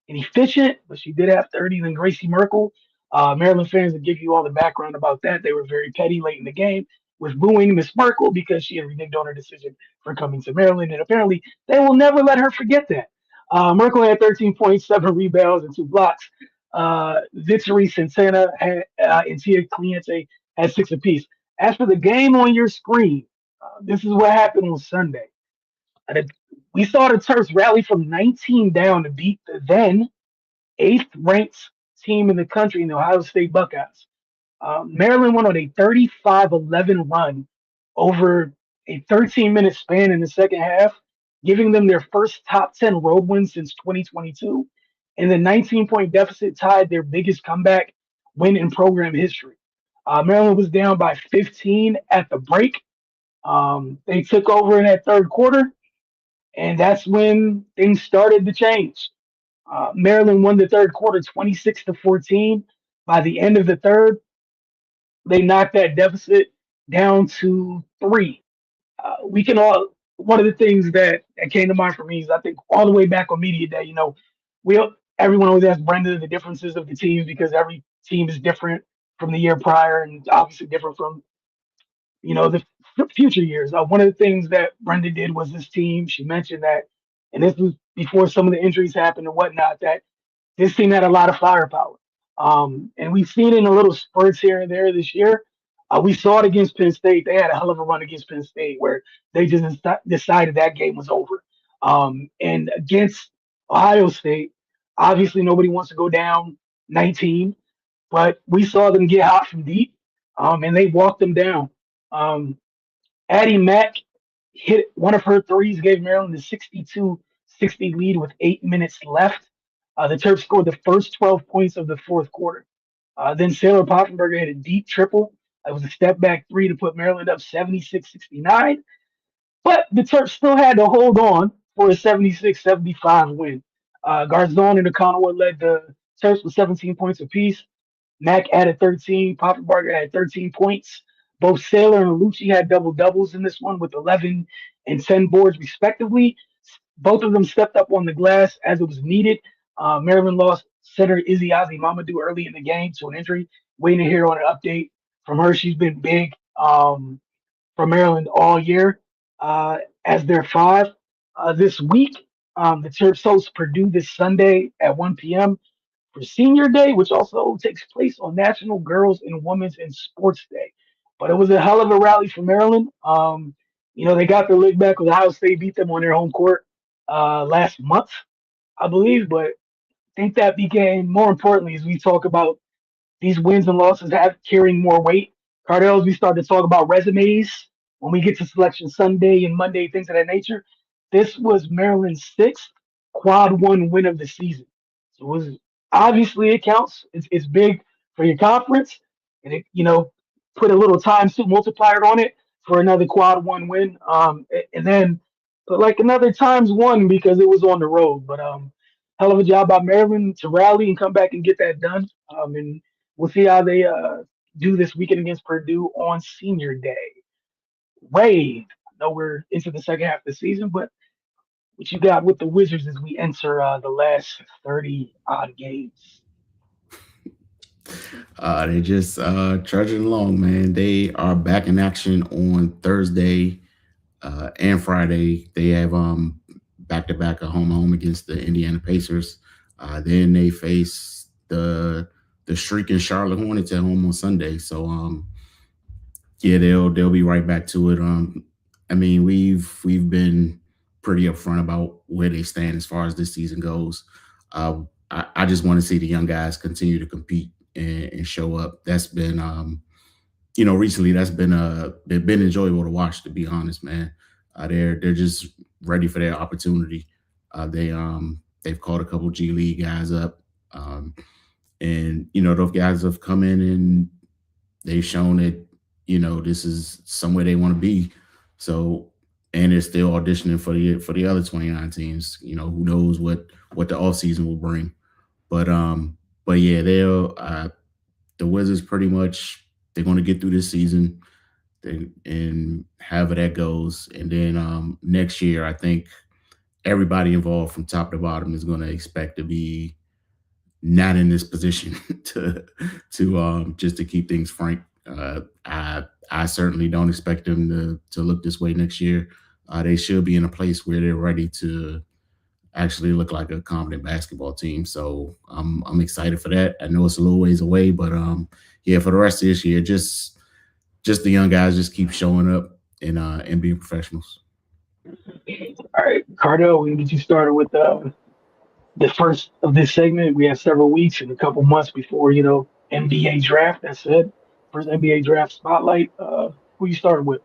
Speaker 1: inefficient, but she did have 30. Then Gracie Merkel. Maryland fans will give you all the background about that. They were very petty late in the game with booing Miss Merkel because she had reneged on her decision for coming to Maryland. And apparently they will never let her forget that. Merkel had 13 points, 7 rebounds, and 2 blocks. Victory Santana and Tia Cliente had 6 apiece. As for the game on your screen, this is what happened on Sunday. We saw the Terps rally from 19 down to beat the then 8th ranked team in the country in the Ohio State Buckeyes. Maryland went on a 35-11 run over a 13-minute span in the second half, giving them their first top 10 road win since 2022. And the 19-point deficit tied their biggest comeback win in program history. Maryland was down by 15 at the break. They took over in that third quarter, and that's when things started to change. Maryland won the third quarter 26-14. By the end of the third, they knocked that deficit down to 3. One of the things that came to mind for me is I think all the way back on media day, everyone always asks Brenda the differences of the teams because every team is different from the year prior and obviously different from, the future years. One of the things that Brenda did was this team, she mentioned that, and this was before some of the injuries happened and whatnot, that this team had a lot of firepower. And we've seen it in a little spurts here and there this year. We saw it against Penn State. They had a hell of a run against Penn State where they just decided that game was over. And against Ohio State, obviously nobody wants to go down 19, but we saw them get hot from deep, and they walked them down. Addie Mack hit one of her threes, gave Maryland a 62-60 lead with 8 minutes left. The Terps scored the first 12 points of the fourth quarter. Then Sailor Poffenberger hit a deep triple. It was a step back 3 to put Maryland up 76-69. But the Terps still had to hold on for a 76-75 win. Garzon and Akanawa led the Terps with 17 points apiece. Mack added 13. Poffenberger had 13 points. Both Sailor and Aluchi had double-doubles in this one with 11 and 10 boards respectively. Both of them stepped up on the glass as it was needed. Maryland lost center Izzy Mamadou early in the game to an injury. Waiting to hear on an update from her. She's been big for Maryland all year as their 5. This week, the Terps host Purdue this Sunday at 1 p.m. for Senior Day, which also takes place on National Girls and Women's in Sports Day. But it was a hell of a rally for Maryland. They got their leg back with Ohio State, beat them on their home court last month, I believe. But I think that became more importantly as we talk about these wins and losses carrying more weight. Cardell, as we start to talk about resumes when we get to Selection Sunday and Monday, things of that nature. This was Maryland's 6th quad 1 win of the season. So it counts. It's big for your conference, and it put a little times 2 multiplier on it for another quad 1 win. And then put like another times 1 because it was on the road. But hell of a job by Maryland to rally and come back and get that done. And we'll see how they do this weekend against Purdue on Senior Day. Ray, I know we're into the second half of the season, but what you got with the Wizards as we enter the last 30 odd games?
Speaker 4: They just trudging along, man. They are back in action on Thursday and Friday. They have back-to-back a home against the Indiana Pacers. Then they face the shrieking Charlotte Hornets at home on Sunday. So yeah, they'll be right back to it. I mean, we've been pretty upfront about where they stand as far as this season goes. I just want to see the young guys continue to compete and show up. That's been recently that's been enjoyable to watch, to be honest, man. They're just ready for their opportunity. They've called a couple G League guys up, and those guys have come in and they've shown that this is somewhere they want to be. So, and they're still auditioning for the other 29 teams. Who knows what the offseason will bring. But yeah, the Wizards pretty much, they're going to get through this season and however that goes. And then next year, I think everybody involved from top to bottom is going to expect to be not in this position to just to keep things frank. I certainly don't expect them to look this way next year. They should be in a place where they're ready to actually look like a competent basketball team. So I'm excited for that. I know it's a little ways away, but yeah, for the rest of this year, just the young guys just keep showing up and being professionals.
Speaker 1: All right, Cardell, we can get you started with the first of this segment. We have several weeks and a couple months before NBA draft. That's it. First NBA draft spotlight. Who you started with?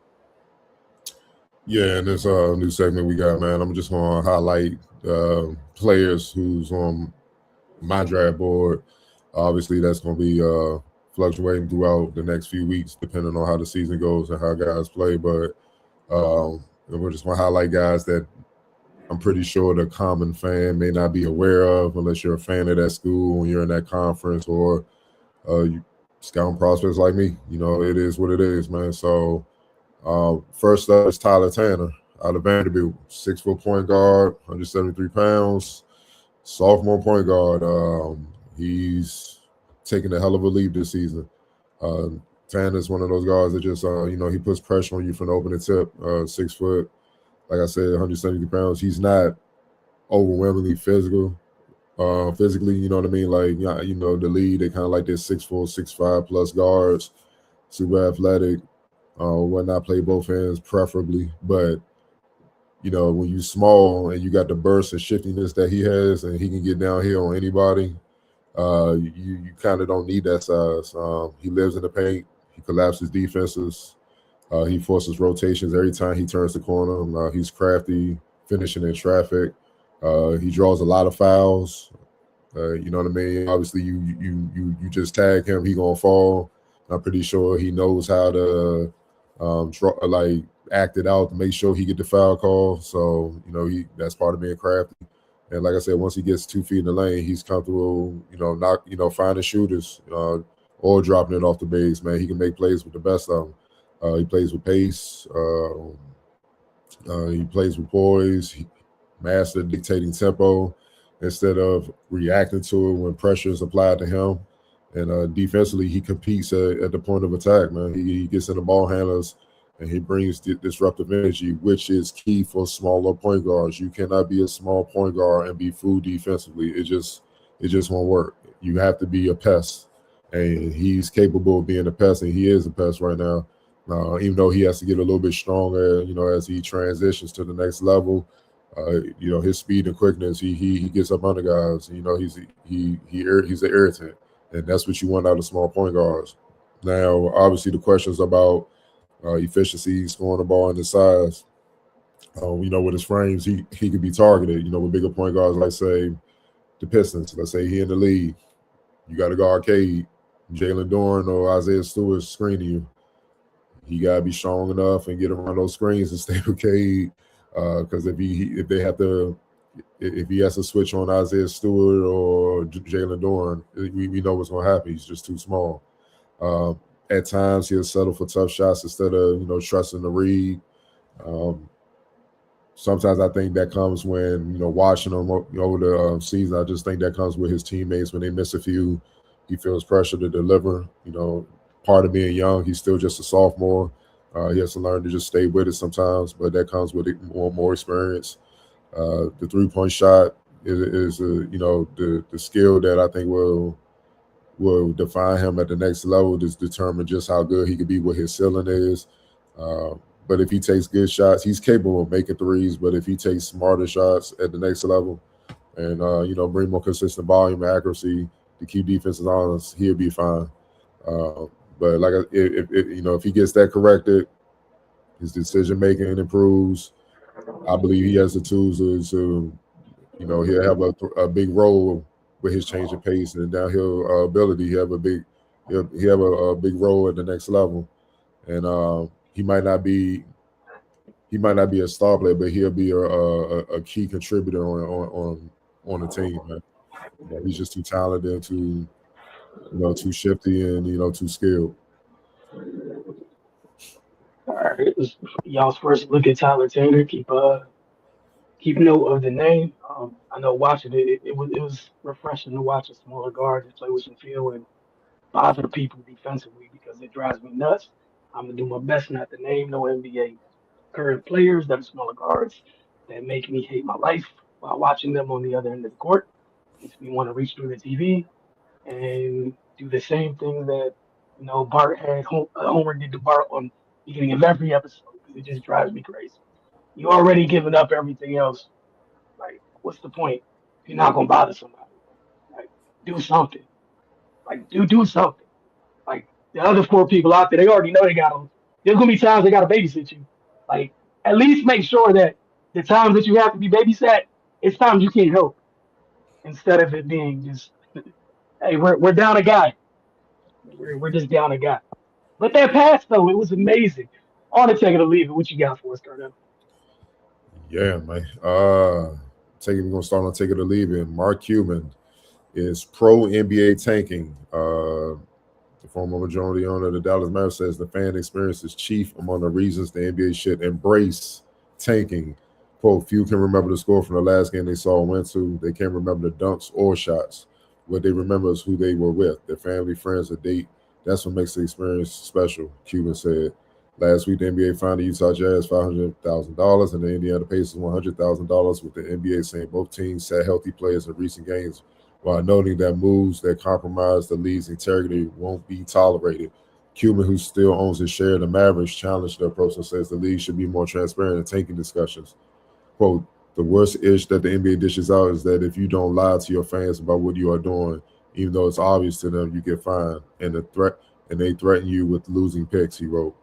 Speaker 3: Yeah, in this new segment we got, man, I'm just going to highlight players who's on my draft board. Obviously, that's going to be fluctuating throughout the next few weeks, depending on how the season goes and how guys play. But we're just going to highlight guys that I'm pretty sure the common fan may not be aware of, unless you're a fan of that school and you're in that conference, or you scouting prospects like me. It is what it is, man. So first up is Tyler Tanner out of Vanderbilt, 6-foot point guard, 173 pounds, sophomore point guard. He's taking a hell of a leap this season. Tanner's one of those guys that just, he puts pressure on you from the opening tip. 6 foot, like I said, 173 pounds. He's not overwhelmingly physical. Physically, you know what I mean? Like, the league, they kind of like this 6'4", 6'5" plus guards, super athletic. Whatnot, play both hands preferably. But, when you small and you got the burst and shiftiness that he has, and he can get downhill on anybody, you kind of don't need that size. He lives in the paint. He collapses defenses. He forces rotations every time he turns the corner. He's crafty, finishing in traffic. He draws a lot of fouls. You know what I mean? Obviously, you just tag him, he gonna fall. I'm pretty sure he knows how to act it out to make sure he get the foul call. So that's part of being crafty. And like I said, once he gets 2 feet in the lane, he's comfortable. Finding shooters or dropping it off the base. Man, he can make plays with the best of them. He plays with pace. He plays with poise. He mastered dictating tempo instead of reacting to it when pressure is applied to him. And defensively, he competes at the point of attack, man. He gets in the ball handlers and he brings disruptive energy, which is key for smaller point guards. You cannot be a small point guard and be fooled defensively. It just won't work. You have to be a pest, and he's capable of being a pest, and he is a pest right now. Even though he has to get a little bit stronger, as he transitions to the next level. His speed and quickness, he gets up under guys. He's an irritant, and that's what you want out of small point guards. Now, obviously, the questions about efficiency, scoring the ball, and his size. With his frames, he could be targeted. With bigger point guards, like say the Pistons. Let's say he in the league, you got to guard Cade, Jalen Duren, or Isaiah Stewart screening you. You gotta be strong enough and get around those screens and stay with Cade. Because if he has to switch on Isaiah Stewart or Jalen Duren, we know what's gonna happen. He's just too small. at times he'll settle for tough shots instead of trusting the read. Sometimes I think that comes when watching him over the season. I just think that comes with his teammates when they miss a few. He feels pressure to deliver. Part of being young, he's still just a sophomore. He has to learn to just stay with it sometimes, but that comes with more experience. The 3-point shot is the skill that I think will define him at the next level. Just determine just how good he could be, what his ceiling is. But if he takes good shots, he's capable of making threes. But if he takes smarter shots at the next level and bring more consistent volume and accuracy to keep defenses honest, he'll be fine. But if he gets that corrected, his decision making improves. I believe he has the tools to he'll have a big role with his change of pace and downhill ability. He'll have a big role at the next level, and he might not be a star player, but he'll be a key contributor on the team. Man. He's just too talented, too shifty, and too skilled.
Speaker 1: All right, y'all's first look at Tyler Taylor. Keep note of the name. I know watching it was refreshing to watch a smaller guard just play with some feel and bother people defensively because it drives me nuts. I'm gonna do my best not to name no NBA current players that are smaller guards that make me hate my life while watching them on the other end of the court. Makes me want to reach through the TV and do the same thing that Bart had Homer did to Bart on the beginning of every episode because it just drives me crazy. You already given up everything else. Like, what's the point if you're not gonna bother somebody? Like, do something. Like, do something. Like the other 4 people out there, they already know they got them. There's gonna be times they gotta babysit you. Like, at least make sure that the times that you have to be babysat, it's times you can't help. Instead of it being just, hey, we're down a guy. We're just down a guy. But that pass though, it was amazing. On to take it or leave it. What you got for us, Cardell?
Speaker 3: Yeah, man. We're gonna start on take it or leave it. Mark Cuban is pro NBA tanking. The former majority owner of the Dallas Mavericks says the fan experience is chief among the reasons the NBA should embrace tanking. Quote, few can remember the score from the last game they saw and went to. They can't remember the dunks or shots. What they remember is who they were with, their family, friends, a date. That's what makes the experience special, Cuban said. Last week, the NBA fined the Utah Jazz $500,000 and the Indiana Pacers $100,000, with the NBA saying both teams sat healthy players in recent games, while noting that moves that compromise the league's integrity won't be tolerated. Cuban, who still owns his share of the Mavericks, challenged the approach and says the league should be more transparent in tanking discussions. Quote, the worst ish that the NBA dishes out is that if you don't lie to your fans about what you are doing, even though it's obvious to them, you get fined, and they threaten you with losing picks, he wrote.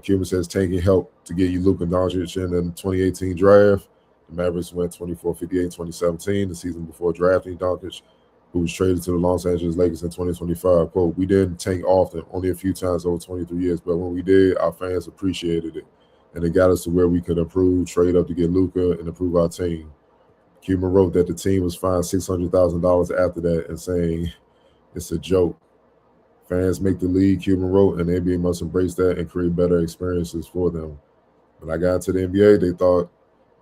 Speaker 3: Cuban says tanking helped to get you Luka Doncic in the 2018 draft. The Mavericks went 24-58 in 2017, the season before drafting Doncic, who was traded to the Los Angeles Lakers in 2025. Quote, we didn't tank often, only a few times over 23 years, but when we did, our fans appreciated it. And it got us to where we could improve, trade up to get Luka, and improve our team. Cuban wrote that the team was fined $600,000 after that and saying it's a joke. Fans make the league, Cuban wrote, and the NBA must embrace that and create better experiences for them. When I got into the NBA, they thought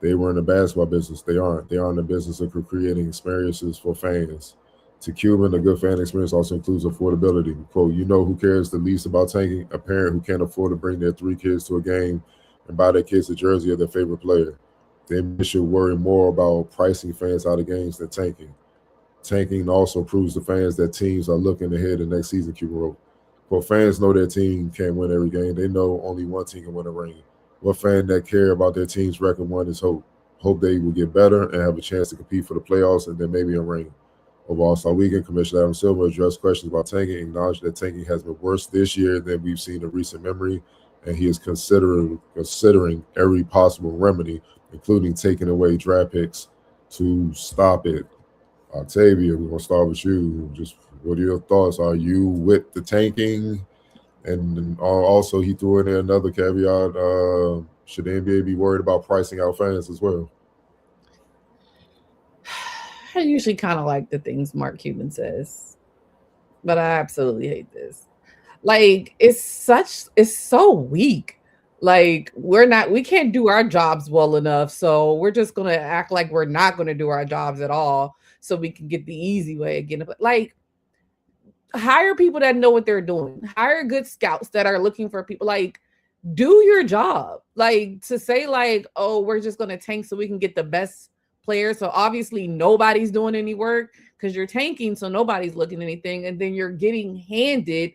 Speaker 3: they were in the basketball business. They aren't. They are in the business of creating experiences for fans. To Cuban, a good fan experience also includes affordability. Quote, who cares the least about tanking? A parent who can't afford to bring their 3 kids to a game and buy their kids a jersey of their favorite player. The NBA should worry more about pricing fans out of games than tanking. Tanking also proves to fans that teams are looking ahead to next season, Cuban wrote. Quote, fans know their team can't win every game. They know only one team can win a ring. What fan that care about their team's record one is hope. Hope they will get better and have a chance to compete for the playoffs and then maybe a ring. Over All-Star Weekend, Commissioner Adam Silver addressed questions about tanking, acknowledged that tanking has been worse this year than we've seen in recent memory, and he is considering every possible remedy, including taking away draft picks to stop it. Octavia, we're going to start with you. Just what are your thoughts? Are you with the tanking? And also, he threw in there another caveat. Should the NBA be worried about pricing out fans as well?
Speaker 2: I usually kind of like the things Mark Cuban says, but I absolutely hate this. Like it's so weak. Like we can't do our jobs well enough, so we're just gonna act like we're not gonna do our jobs at all, so we can get the easy way again. Like hire people that know what they're doing. Hire good scouts that are looking for people. Like do your job. Like to say like, oh, we're just gonna tank so we can get the best players. So obviously nobody's doing any work because you're tanking, so nobody's looking at anything, and then you're getting handed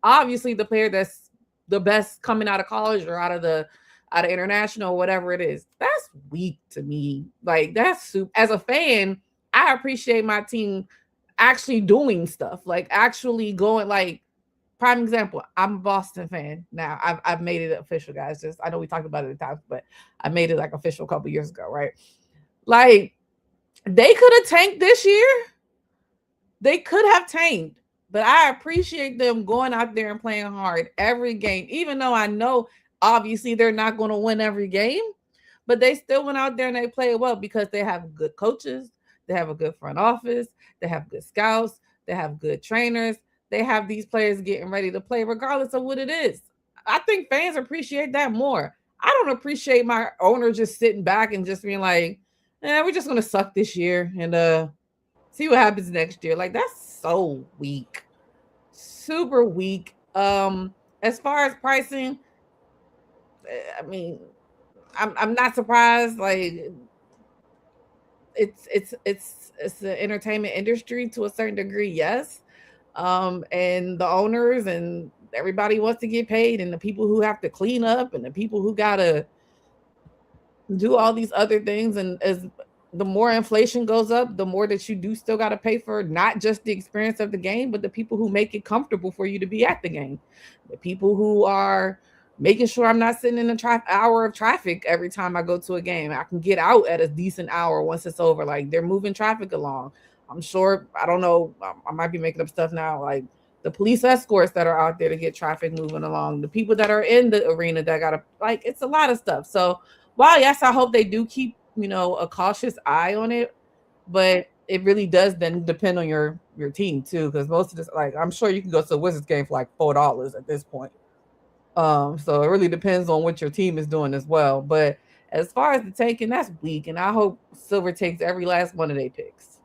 Speaker 2: obviously the player that's the best coming out of college or out of international, whatever it is. That's weak to me. Like that's super. As a fan, I appreciate my team actually doing stuff, like actually going. Like prime example, I'm a Boston fan now. I've made it official, guys. Just I know we talked about it at times, but I made it like official a couple years ago, right? Like they could have tanked this year. They could have tanked, but I appreciate them going out there and playing hard every game, even though I know obviously they're not going to win every game, but they still went out there and they played well because they have good coaches, they have a good front office, they have good scouts, they have good trainers, they have these players getting ready to play regardless of what it is. I think fans appreciate that more. I don't appreciate my owner just sitting back and just being like, we're just going to suck this year and see what happens next year. Like that's so weak. Super weak. As far as pricing, I mean, I'm not surprised. Like it's the entertainment industry to a certain degree, yes. And the owners and everybody wants to get paid, and the people who have to clean up and the people who gotta do all these other things. And as the more inflation goes up, the more that you do still got to pay for not just the experience of the game, but the people who make it comfortable for you to be at the game. The people who are making sure I'm not sitting in a hour of traffic every time I go to a game. I can get out at a decent hour once it's over. Like they're moving traffic along. I'm sure, I don't know, I might be making up stuff now, like the police escorts that are out there to get traffic moving along, the people that are in the arena that got to, like, it's a lot of stuff. So while, yes, I hope they do keep, a cautious eye on it, but it really does then depend on your team too, because most of this, like, I'm sure you can go to a Wizards game for like $4 at this point. So it really depends on what your team is doing as well. But as far as the tanking, that's weak, and I hope Silver takes every last one of their picks.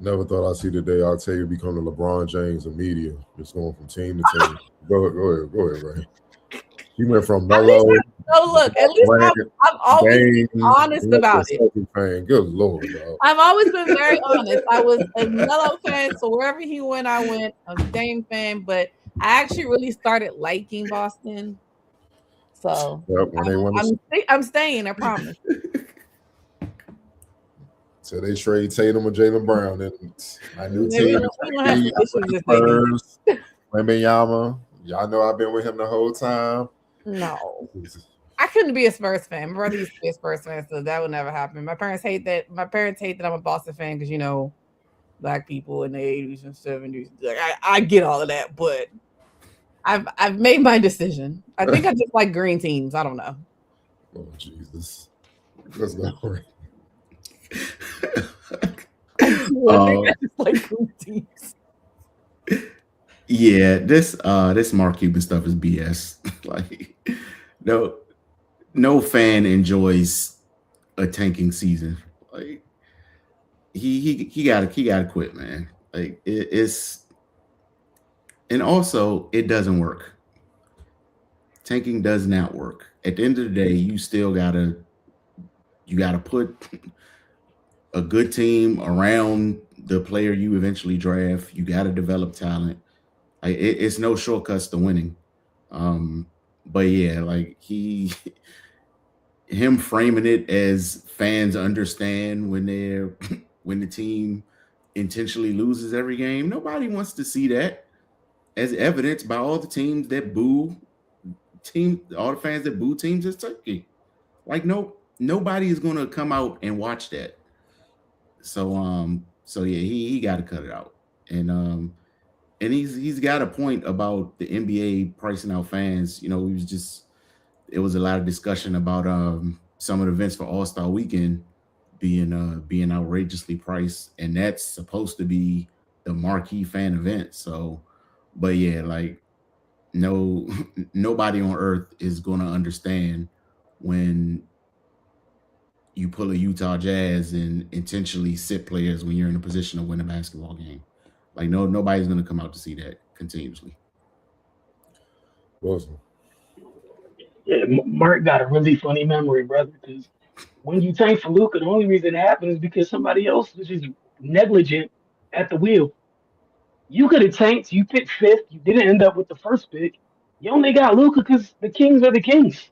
Speaker 3: Never thought I'd see the day Octavia become the LeBron James of media, just going from team to team. Go ahead, Ray. He went from Melo.
Speaker 2: So look, at least I've always been honest about it.
Speaker 3: Fan. Good Lord, dog.
Speaker 2: I've always been very honest. I was a Melo fan, so wherever he went, I went. I was a Dame fan, but I actually really started liking Boston. So yep, I'm staying, I promise.
Speaker 3: So they trade Tatum and Jaylen Brown, and my new team. Wembanyama. Y'all know I've been with him the whole time.
Speaker 2: No, I couldn't be a Spurs fan. My brother used to be a Spurs fan, so that would never happen. My parents hate that. My parents hate that I'm a Boston fan because black people in the 80s and 70s. Like I get all of that, but I've made my decision. I think I just like green teams. I don't know.
Speaker 3: Oh Jesus, let's go.
Speaker 2: I just like green teams.
Speaker 4: Yeah, this Mark Cuban stuff is BS. Like, no fan enjoys a tanking season. Like, he gotta quit, man. Like it's, and also it doesn't work. Tanking does not work. At the end of the day, you still gotta put a good team around the player you eventually draft. You gotta develop talent. It's no shortcuts to winning. But yeah, like him framing it as fans understand when the team intentionally loses every game. Nobody wants to see that, as evidenced by all the teams that boo all the fans that boo teams as Turkey. Like nobody is gonna come out and watch that. So yeah, he got to cut it out. And he's got a point about the NBA pricing out fans. It was a lot of discussion about some of the events for All-Star Weekend being outrageously priced, and that's supposed to be the marquee fan event. So But yeah, like nobody on earth is gonna understand when you pull a Utah Jazz and intentionally sit players when you're in a position to win a basketball game. Like nobody's gonna come out to see that continuously.
Speaker 3: Wilson.
Speaker 1: Yeah, Mark got a really funny memory, brother. Because when you tank for Luka, the only reason it happened is because somebody else was just negligent at the wheel. You could have tanked. You picked fifth. You didn't end up with the first pick. You only got Luka because the Kings are the Kings.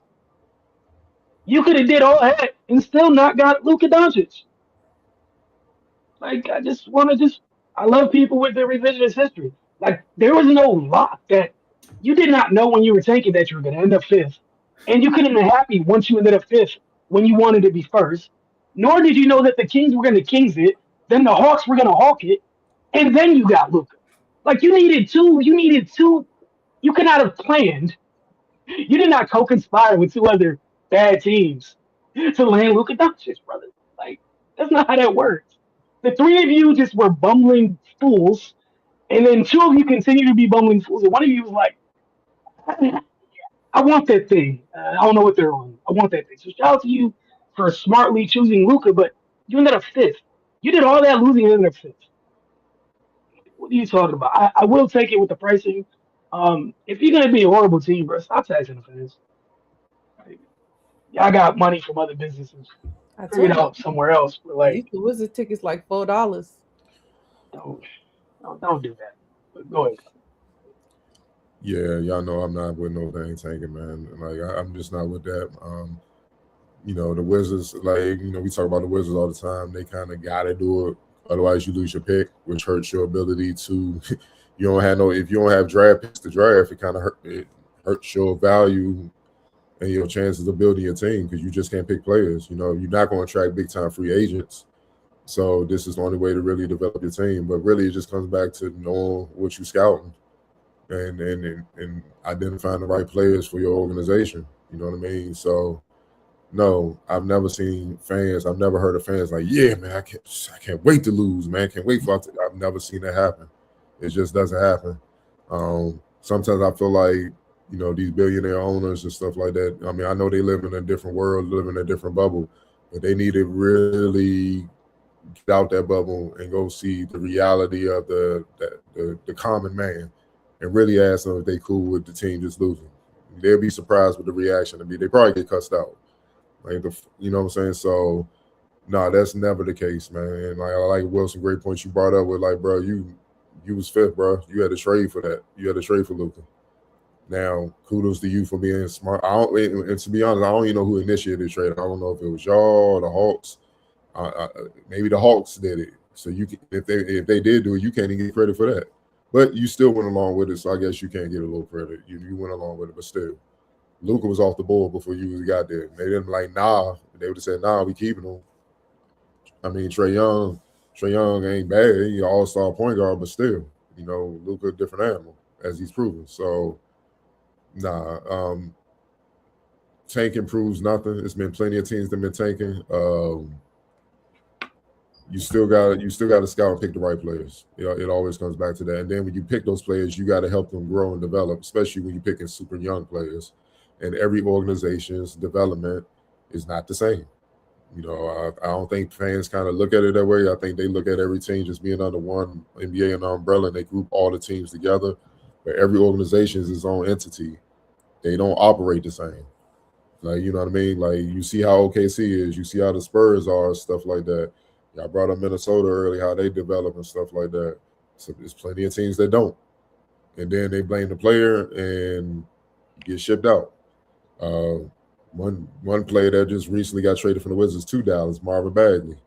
Speaker 1: You could have did all that and still not got Luka Doncic. Like I just want to just I love people with their revisionist history. Like there was no lock that you did not know when you were tanking that you were going to end up fifth, and you couldn't be happy once you ended up fifth when you wanted to be first. Nor did you know that the Kings were going to Kings it, then the Hawks were going to Hawk it, and then you got Luka. Like you needed two. You needed two. You could not have planned. You did not co-conspire with two other bad teams to land Luka Doncic, brother. Like that's not how that works. The three of you just were bumbling fools, and then two of you continue to be bumbling fools, and one of you was like, "I want that thing. I don't know what they're on. I want that thing." So shout out to you for smartly choosing Luka, but you ended up fifth. You did all that losing and ended up fifth. What are you talking about? I will take it with the pricing. If you're gonna be a horrible team, bro, stop taxing the fans. Like, y'all got money from other businesses.
Speaker 2: I
Speaker 1: Figure it
Speaker 2: told you.
Speaker 1: out somewhere else. But like,
Speaker 2: The Wizard tickets like $4.
Speaker 1: don't, don't do that. But go ahead.
Speaker 3: Yeah, y'all know I'm not with no thing tanking, man. Like I'm just not with that. The Wizards, like, we talk about the Wizards all the time. They kind of gotta do it, otherwise you lose your pick, which hurts your ability to. If you don't have draft picks to draft, it hurts your value and your chances of building your team because you just can't pick players. You're not going to attract big time free agents. So this is the only way to really develop your team. But really, it just comes back to knowing what you're scouting and identifying the right players for your organization. You know what I mean? So no, I've never seen fans. I've never heard of fans like, yeah, man, I can't wait to lose, man. Can't wait for. I've never seen that happen. It just doesn't happen. Sometimes I feel like, these billionaire owners and stuff like that. I mean, I know they live in a different world, live in a different bubble, but they need to really get out that bubble and go see the reality of the common man and really ask them if they cool with the team just losing. They'll be surprised with the reaction to be. They probably get cussed out. Like, you know what I'm saying? So, no, that's never the case, man. And I like Wilson, great points you brought up with, like, bro, you was fifth, bro. You had to trade for that. You had to trade for Luka. Now, kudos to you for being smart. And to be honest, I don't even know who initiated the trade. I don't know if it was y'all or the Hawks. Maybe the Hawks did it. So if they did do it, you can't even get credit for that. But you still went along with it, so I guess you can't get a little credit. You went along with it, but still. Luka was off the board before you got there. They didn't like, nah. They would have said, nah, we keeping him. I mean, Trae Young ain't bad. He's an all-star point guard, but still, Luka a different animal, as he's proven. So, nah, tanking proves nothing. It's been plenty of teams that have been tanking. You still got to scout and pick the right players. It always comes back to that. And then when you pick those players, you got to help them grow and develop, especially when you're picking super young players. And every organization's development is not the same. I don't think fans kind of look at it that way. I think they look at every team just being under one NBA and umbrella, and they group all the teams together. But every organization is its own entity. They don't operate the same. Like, you know what I mean? Like, you see how OKC is. You see how the Spurs are, stuff like that. Y'all brought up Minnesota early, how they develop and stuff like that. So there's plenty of teams that don't. And then they blame the player and get shipped out. One player that just recently got traded from the Wizards to Dallas, Marvin Bagley.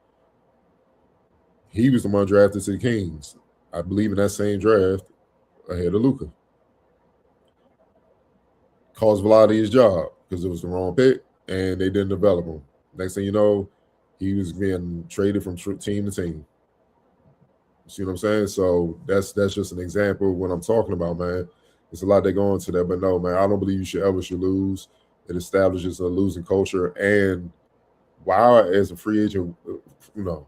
Speaker 3: He was the one drafted to the Kings, I believe, in that same draft ahead of Luka. Cost Vlade his job because it was the wrong pick and they didn't develop him. Next thing you know, he was being traded from team to team. You see what I'm saying? So that's just an example of what I'm talking about, man. There's a lot that go into that, but no, man, I don't believe you should lose. It establishes a losing culture. And why, as a free agent,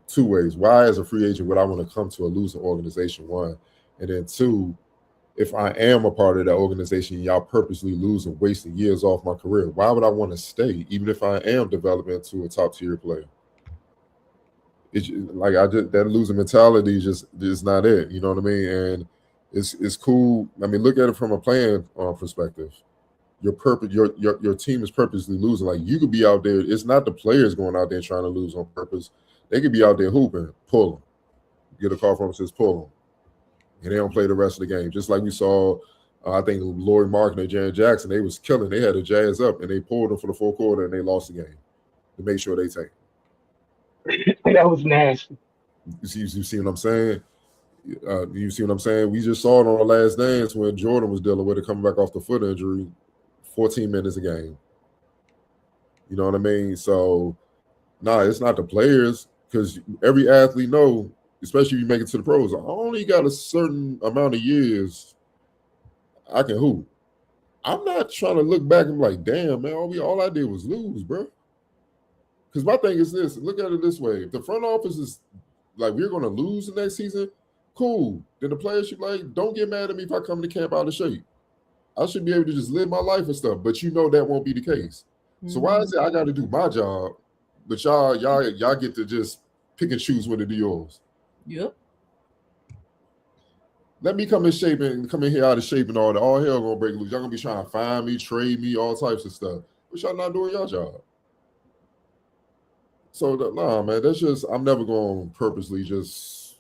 Speaker 3: two ways. Why, as a free agent, would I want to come to a losing organization? One, and then two, if I am a part of that organization, y'all purposely lose and wasting years off my career, why would I want to stay, even if I am developing into a top tier player? It's like that losing mentality is not it. You know what I mean? And it's cool. I mean, look at it from a playing perspective. Your team is purposely losing. Like, you could be out there. It's not the players going out there trying to lose on purpose. They could be out there hooping, pull them. Get a call from them, says pull them, and they don't play the rest of the game. Just like we saw, I think Laurie Markin and Jaren Jackson, they was killing. They had a Jazz up, and they pulled them for the full quarter, and they lost the game to make sure they take.
Speaker 1: That was nasty.
Speaker 3: You see what I'm saying? You see what I'm saying? We just saw it on the Last Dance when Jordan was dealing with it, coming back off the foot injury, 14 minutes a game. You know what I mean? So, it's not the players, because every athlete know, especially if you make it to the pros, I only got a certain amount of years I can hoop. I'm not trying to look back and be like, damn, man, all I did was lose, bro. Because my thing is this, look at it this way. If the front office is like, we're going to lose the next season, cool. Then the players should don't get mad at me if I come to camp out of shape. I should be able to just live my life and stuff. But that won't be the case. Mm-hmm. So why is it I got to do my job, but y'all get to just pick and choose when to do yours?
Speaker 2: Yep.
Speaker 3: Let me come in shape and come in here out of shape and all that. All hell gonna break loose. Y'all gonna be trying to find me, trade me, all types of stuff. But y'all not doing your job. So man, that's just, I'm never gonna purposely just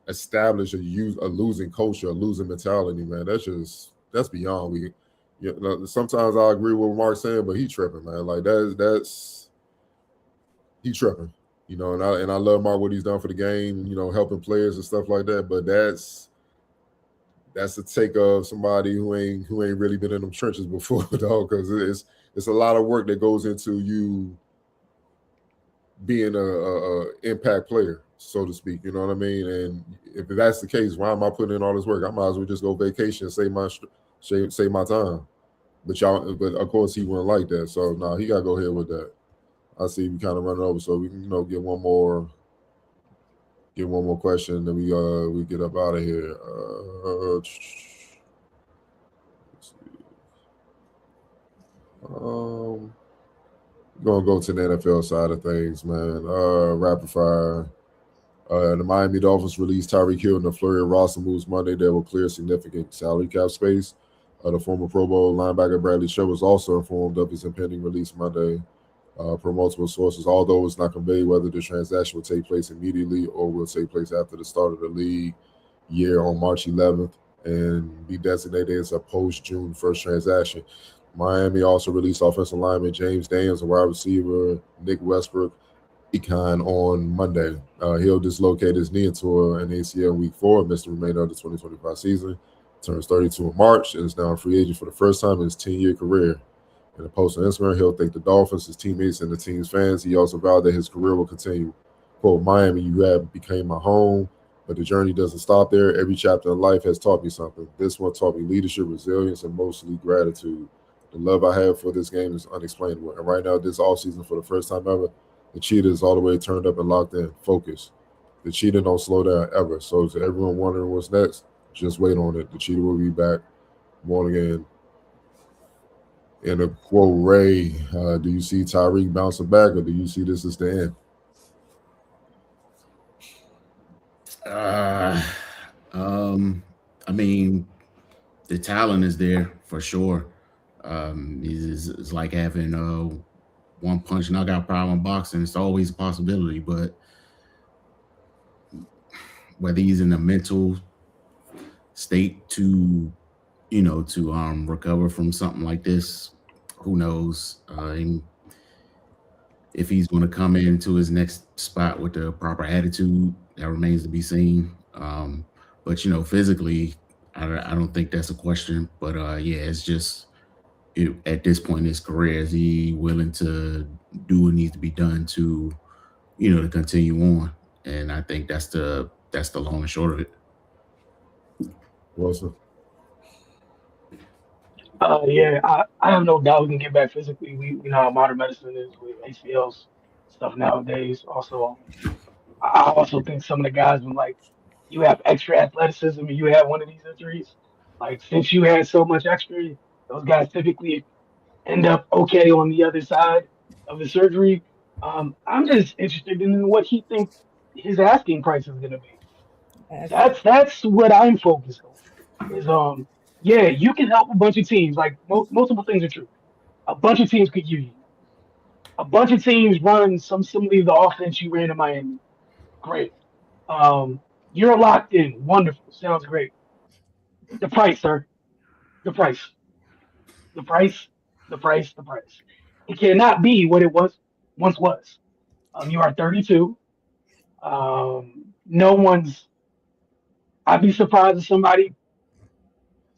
Speaker 3: establish a losing culture, a losing mentality, man. That's beyond sometimes I agree with what Mark's saying, but he tripping, man. Like that's he tripping. And I love Mark, what he's done for the game, helping players and stuff like that. But that's the take of somebody who ain't really been in them trenches before, though, because it's a lot of work that goes into you being a impact player, so to speak. You know what I mean? And if that's the case, why am I putting in all this work? I might as well just go vacation and save my time. But of course he wouldn't like that. So he gotta go ahead with that. I see we kind of running over, so we can get one more question, and then we get up out of here. Gonna go to the NFL side of things, man. Rapid fire. The Miami Dolphins released Tyreek Hill and the flurry of roster moves Monday that will clear significant salary cap space. The former Pro Bowl linebacker Bradley Chubb was also informed of his impending release Monday. Per multiple sources, although it's not conveyed whether the transaction will take place immediately or will take place after the start of the league year on March 11th and be designated as a post-June 1st transaction. Miami also released offensive lineman James Daniels and wide receiver Nick Westbrook Econ on Monday. Hill dislocated his knee into an ACL in week 4 and missed the remainder of the 2025 season. Turns 32 in March and is now a free agent for the first time in his 10-year career. In a post on Instagram, Hill thanked the Dolphins, his teammates, and the team's fans. He also vowed that his career will continue. Quote, Miami, you have became my home, but the journey doesn't stop there. Every chapter of life has taught me something. This one taught me leadership, resilience, and mostly gratitude. The love I have for this game is unexplainable. And right now, this offseason, for the first time ever, the cheetah is all the way turned up and locked in. Focus. The cheetah don't slow down ever. So to everyone wondering what's next, just wait on it. The cheetah will be back. Born again. In a quote, Ray, do you see Tyreek bouncing back, or do you see this as the
Speaker 4: end? I mean, the talent is there for sure. It's like having one punch knockout power in boxing. It's always a possibility, but whether he's in a mental state to recover from something like this, who knows? If he's going to come into his next spot with the proper attitude, that remains to be seen. But physically, I don't think that's a question. But it's just at this point in his career, is he willing to do what needs to be done to, to continue on? And I think that's the long and short of it.
Speaker 3: Wilson.
Speaker 1: I have no doubt we can get back physically. We know how modern medicine is with ACLs stuff nowadays. Also, I also think some of the guys when you have extra athleticism and you have one of these injuries, Like since you had so much extra, those guys typically end up okay on the other side of the surgery. I'm just interested in what he thinks his asking price is gonna be. That's what I'm focused on. Is yeah, you can help a bunch of teams. Like multiple things are true. A bunch of teams could use you. A bunch of teams run some similarly to the offense you ran in Miami. Great. You're locked in. Wonderful. Sounds great. The price, sir. The price. The price. The price. The price. It cannot be what it was once was. You are 32. No one's. I'd be surprised if somebody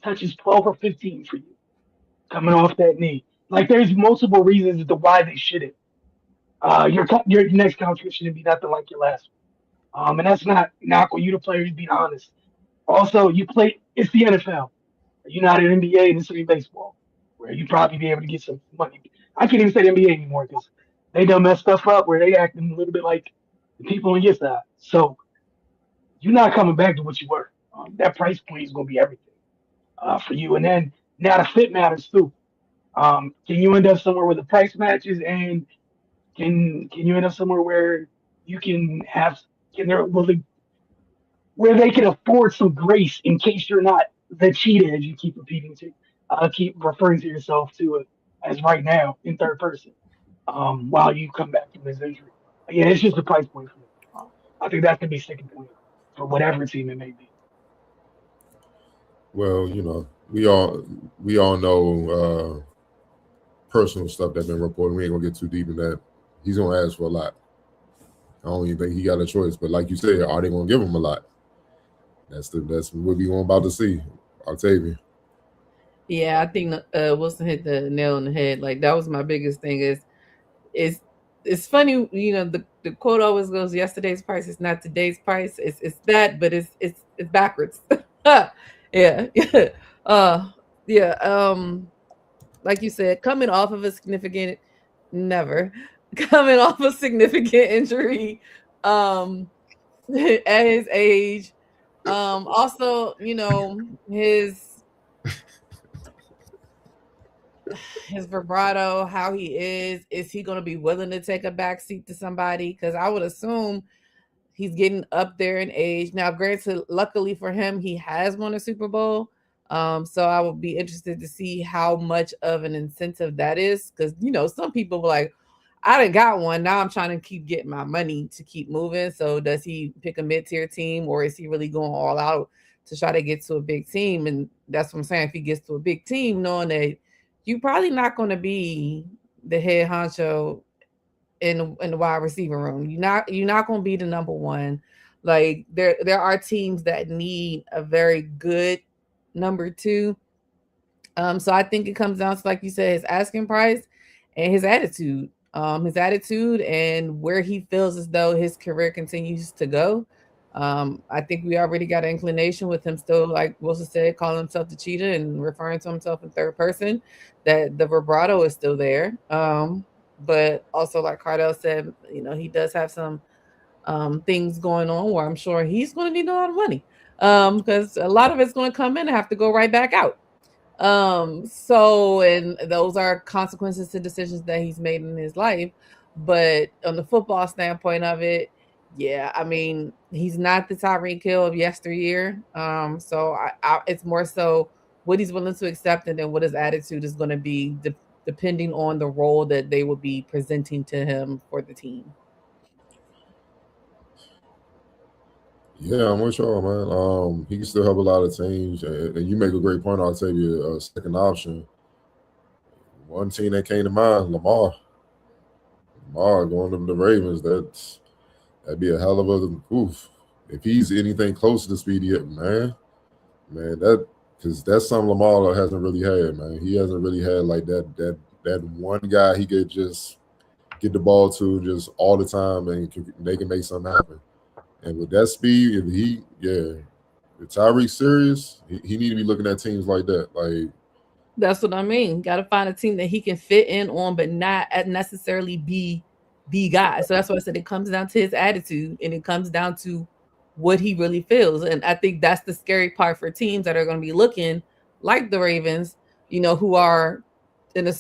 Speaker 1: touches 12 or 15 for you coming off that knee. Like there's multiple reasons as to why they shouldn't. Your next contract shouldn't be nothing like your last one. And that's not knock on you, the players, being honest. Also, you play. It's the NFL. You're not an NBA and it's in baseball, where you probably be able to get some money. I can't even say the NBA anymore because they done messed stuff up where they acting a little bit like the people on your side. So you're not coming back to what you were. That price point is going to be everything for you. And then now the fit matters too. Can you end up somewhere where the price matches, and can you end up somewhere where you can have can there will the, where they can afford some grace in case you're not the cheetah as you keep repeating to keep referring to yourself to it as right now in third person while you come back from this injury. Yeah, it's just a price point for me. I think that could be sticking point for whatever team it may be.
Speaker 3: Well, we all know personal stuff that's been reported. We ain't gonna get too deep in that. He's gonna ask for a lot. I don't even think he got a choice. But like you said, are they gonna give him a lot? That's what we about to see. Octavian.
Speaker 2: Yeah, I think Wilson hit the nail on the head. Like that was my biggest thing. Is it's funny, the quote always goes, "Yesterday's price is not today's price." It's that, but it's backwards. Yeah, uh, yeah. Like you said, coming off of a significant, never coming off a significant injury, at his age. Also, his vibrato, how he is he going to be willing to take a back seat to somebody? Because I would assume he's getting up there in age now. Granted, luckily for him, he has won a Super Bowl. So I would be interested to see how much of an incentive that is, because some people were like, I done got one, now I'm trying to keep getting my money to keep moving. So does he pick a mid-tier team, or is he really going all out to try to get to a big team? And that's what I'm saying. If he gets to a big team, knowing that you're probably not going to be the head honcho in the wide receiver room. You're not going to be the number one. Like there are teams that need a very good number two. So I think it comes down to, like you said, his asking price and his attitude. His attitude and where he feels as though his career continues to go. I think we already got an inclination with him still, like Wilson said, calling himself the cheetah and referring to himself in third person, that the vibrato is still there. But also, like Cardell said, he does have some things going on where I'm sure he's going to need a lot of money, because a lot of it's going to come in and have to go right back out. And those are consequences to decisions that he's made in his life. But on the football standpoint of it, yeah, I mean, he's not the Tyreek Hill of yesteryear. So it's more so what he's willing to accept, and then what his attitude is going to be, depending on the role that they will be presenting to him for the team.
Speaker 3: Yeah, I'm with y'all, man. He can still help a lot of teams, and you make a great point. I'll tell you a second option. One team that came to mind, Lamar going to the Ravens. That'd be a hell of a oof. If he's anything close to speedy, man, because that's something Lamar hasn't really had, man. He hasn't really had like that one guy he could just get the ball to just all the time, and they can make something happen. And with that speed, if Tyreek serious, he need to be looking at teams like that. Like,
Speaker 2: that's what I mean. Got to find a team that he can fit in on, but not necessarily be the guy. So that's why I said it comes down to his attitude, and it comes down to what he really feels. And I think that's the scary part for teams that are going to be looking like the Ravens, who are in a,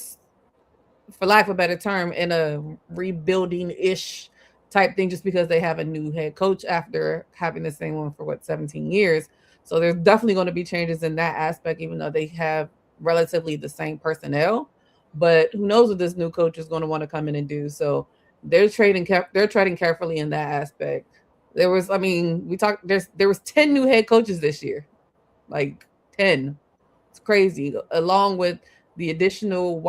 Speaker 2: for lack of a better term, in a rebuilding-ish type thing, just because they have a new head coach after having the same one for 17 years. So there's definitely going to be changes in that aspect, even though they have relatively the same personnel. But who knows what this new coach is going to want to come in and do. So they're treading carefully in that aspect. There was 10 new head coaches this year, like 10. It's crazy, along with the additional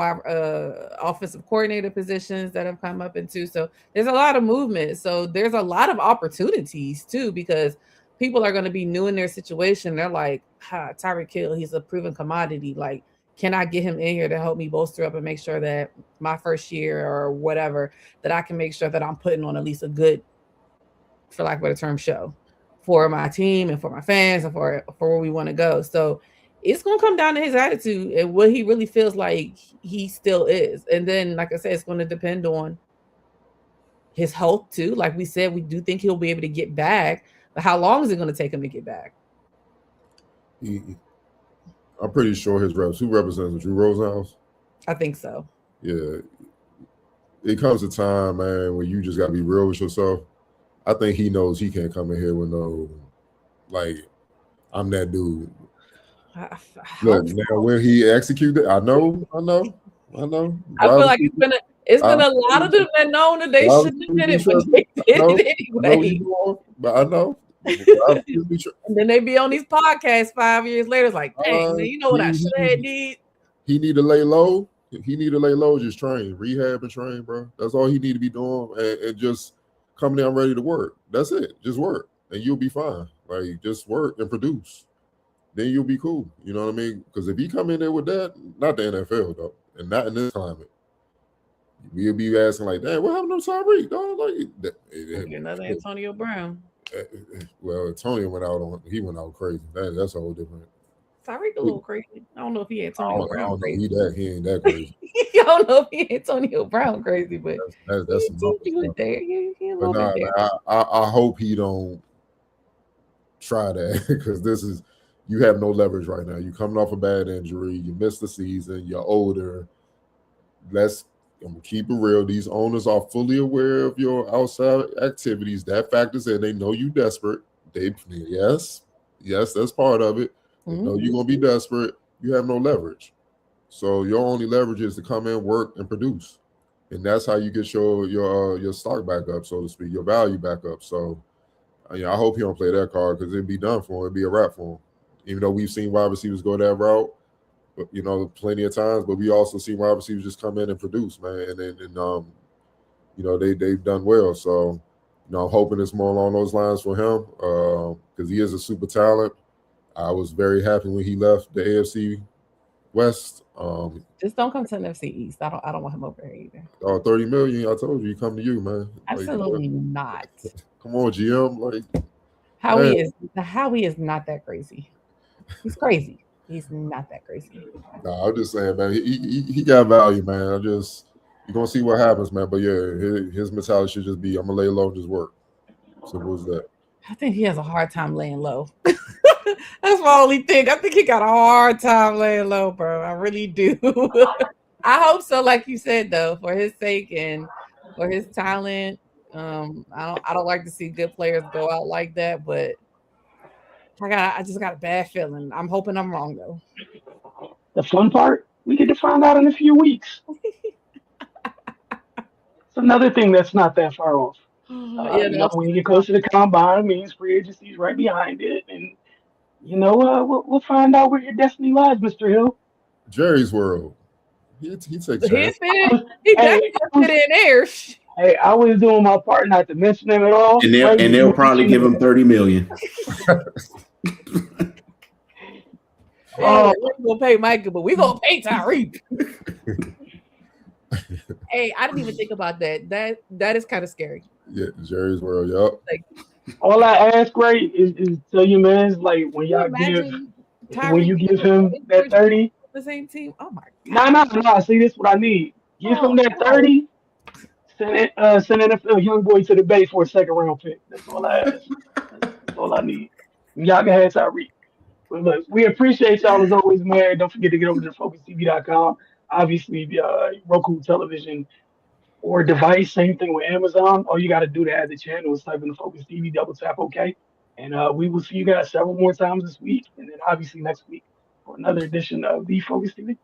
Speaker 2: offensive coordinator positions that have come up into. So there's a lot of movement. So there's a lot of opportunities too, because people are going to be new in their situation. They're like, Tyreek Hill, he's a proven commodity. Like, can I get him in here to help me bolster up and make sure that my first year or whatever, that I can make sure that I'm putting on at least a good, for lack of a better term, show for my team and for my fans and for where we want to go. So it's going to come down to his attitude and what he really feels like he still is. And then, like I said, it's going to depend on his health too. Like we said, we do think he'll be able to get back, but how long is it going to take him to get back?
Speaker 3: I'm pretty sure his reps. Who represents Drew Rosenhaus? I
Speaker 2: think so.
Speaker 3: Yeah. It comes a time, man, when you just got to be real with yourself. I think he knows he can't come in here with no, like, I'm that dude. Look, now when he executed, I know.
Speaker 2: I feel like it's been a lot of them that know that they shouldn't have did it, but they did it anyway.
Speaker 3: But I know.
Speaker 2: And then they be on these podcasts 5 years later. It's like, dang, man, you know what I should have did?
Speaker 3: He need to lay low. He need to lay low, just train, rehab and train, bro. That's all he need to be doing, and just coming down ready to work. That's it. Just work, and you'll be fine. Like, just work and produce. Then you'll be cool. You know what I mean? Because if you come in there with that, not the NFL though, and not in this climate, we'll be asking like, "Damn, what happened to Tyreek?" Like,
Speaker 2: another Antonio Brown.
Speaker 3: Well, Antonio went out crazy. That's a whole different.
Speaker 2: Tyreek a little crazy. I don't know if he Antonio Brown crazy.
Speaker 3: He ain't that crazy.
Speaker 2: I don't know if he Antonio Brown crazy, but
Speaker 3: that's
Speaker 2: he was there.
Speaker 3: I hope he don't try that, because you have no leverage right now. You're coming off a bad injury. You missed the season. You're older. I'm gonna keep it real. These owners are fully aware of your outside activities. That factors in. They know you desperate. Yes, that's part of it. They know you're gonna be desperate. You have no leverage. So your only leverage is to come in, work, and produce. And that's how you get your stock back up, so to speak, your value back up. So I hope he don't play that card, because it'd be done for him. It'd be a wrap for him. Even though we've seen wide receivers go that route, but plenty of times, but we also see wide receivers just come in and produce, man. And they've done well. So, I'm hoping it's more along those lines for him, because he is a super talent. I was very happy when he left the AFC West.
Speaker 2: Just don't come to the NFC East. I don't want him over here either.
Speaker 3: $30 million. I told you, he come to you, man.
Speaker 2: Absolutely not.
Speaker 3: Come on, GM. Like,
Speaker 2: Howie is not that crazy. He's crazy. He's not that crazy.
Speaker 3: I'm just saying, man. He got value, man. you're gonna see what happens, man. But yeah, his mentality should just be, I'm gonna lay low and just work. Simple as that.
Speaker 2: I think he has a hard time laying low. That's my only thing. I think he got a hard time laying low, bro. I really do. I hope so, like you said, though, for his sake and for his talent. I don't like to see good players go out like that, but I just got a bad feeling. I'm hoping I'm wrong, though.
Speaker 1: The fun part, we get to find out in a few weeks. It's another thing that's not that far off. When you get close to the combine, means free agency is right behind it, and we'll find out where your destiny lies, Mr. Hill.
Speaker 3: Jerry's World. He takes chances.
Speaker 2: He definitely fit in there.
Speaker 1: Hey, I was doing my part not to mention him at all.
Speaker 4: And they'll probably give him $30 million.
Speaker 2: We're gonna pay Michael, but we're gonna pay Tyreek. Hey, I didn't even think about that. That is kind of scary.
Speaker 3: Yeah, Jerry's World, yup.
Speaker 1: Like, all I ask, Ray, is tell you, man, is like when you give him that 30,
Speaker 2: the same team. Oh my god.
Speaker 1: No. See, this is what I need. Give him that 30. Send NFL young boy to the Bay for a second round pick. That's all I ask. all I need. Y'all can have Tyreek. But look, we appreciate y'all as always, man. Don't forget to get over to FocusTV.com. Obviously, Roku television or device, same thing with Amazon. All you got to do to add the channel is type in the Focus TV, double tap OK. And we will see you guys several more times this week. And then obviously next week for another edition of the Focus TV.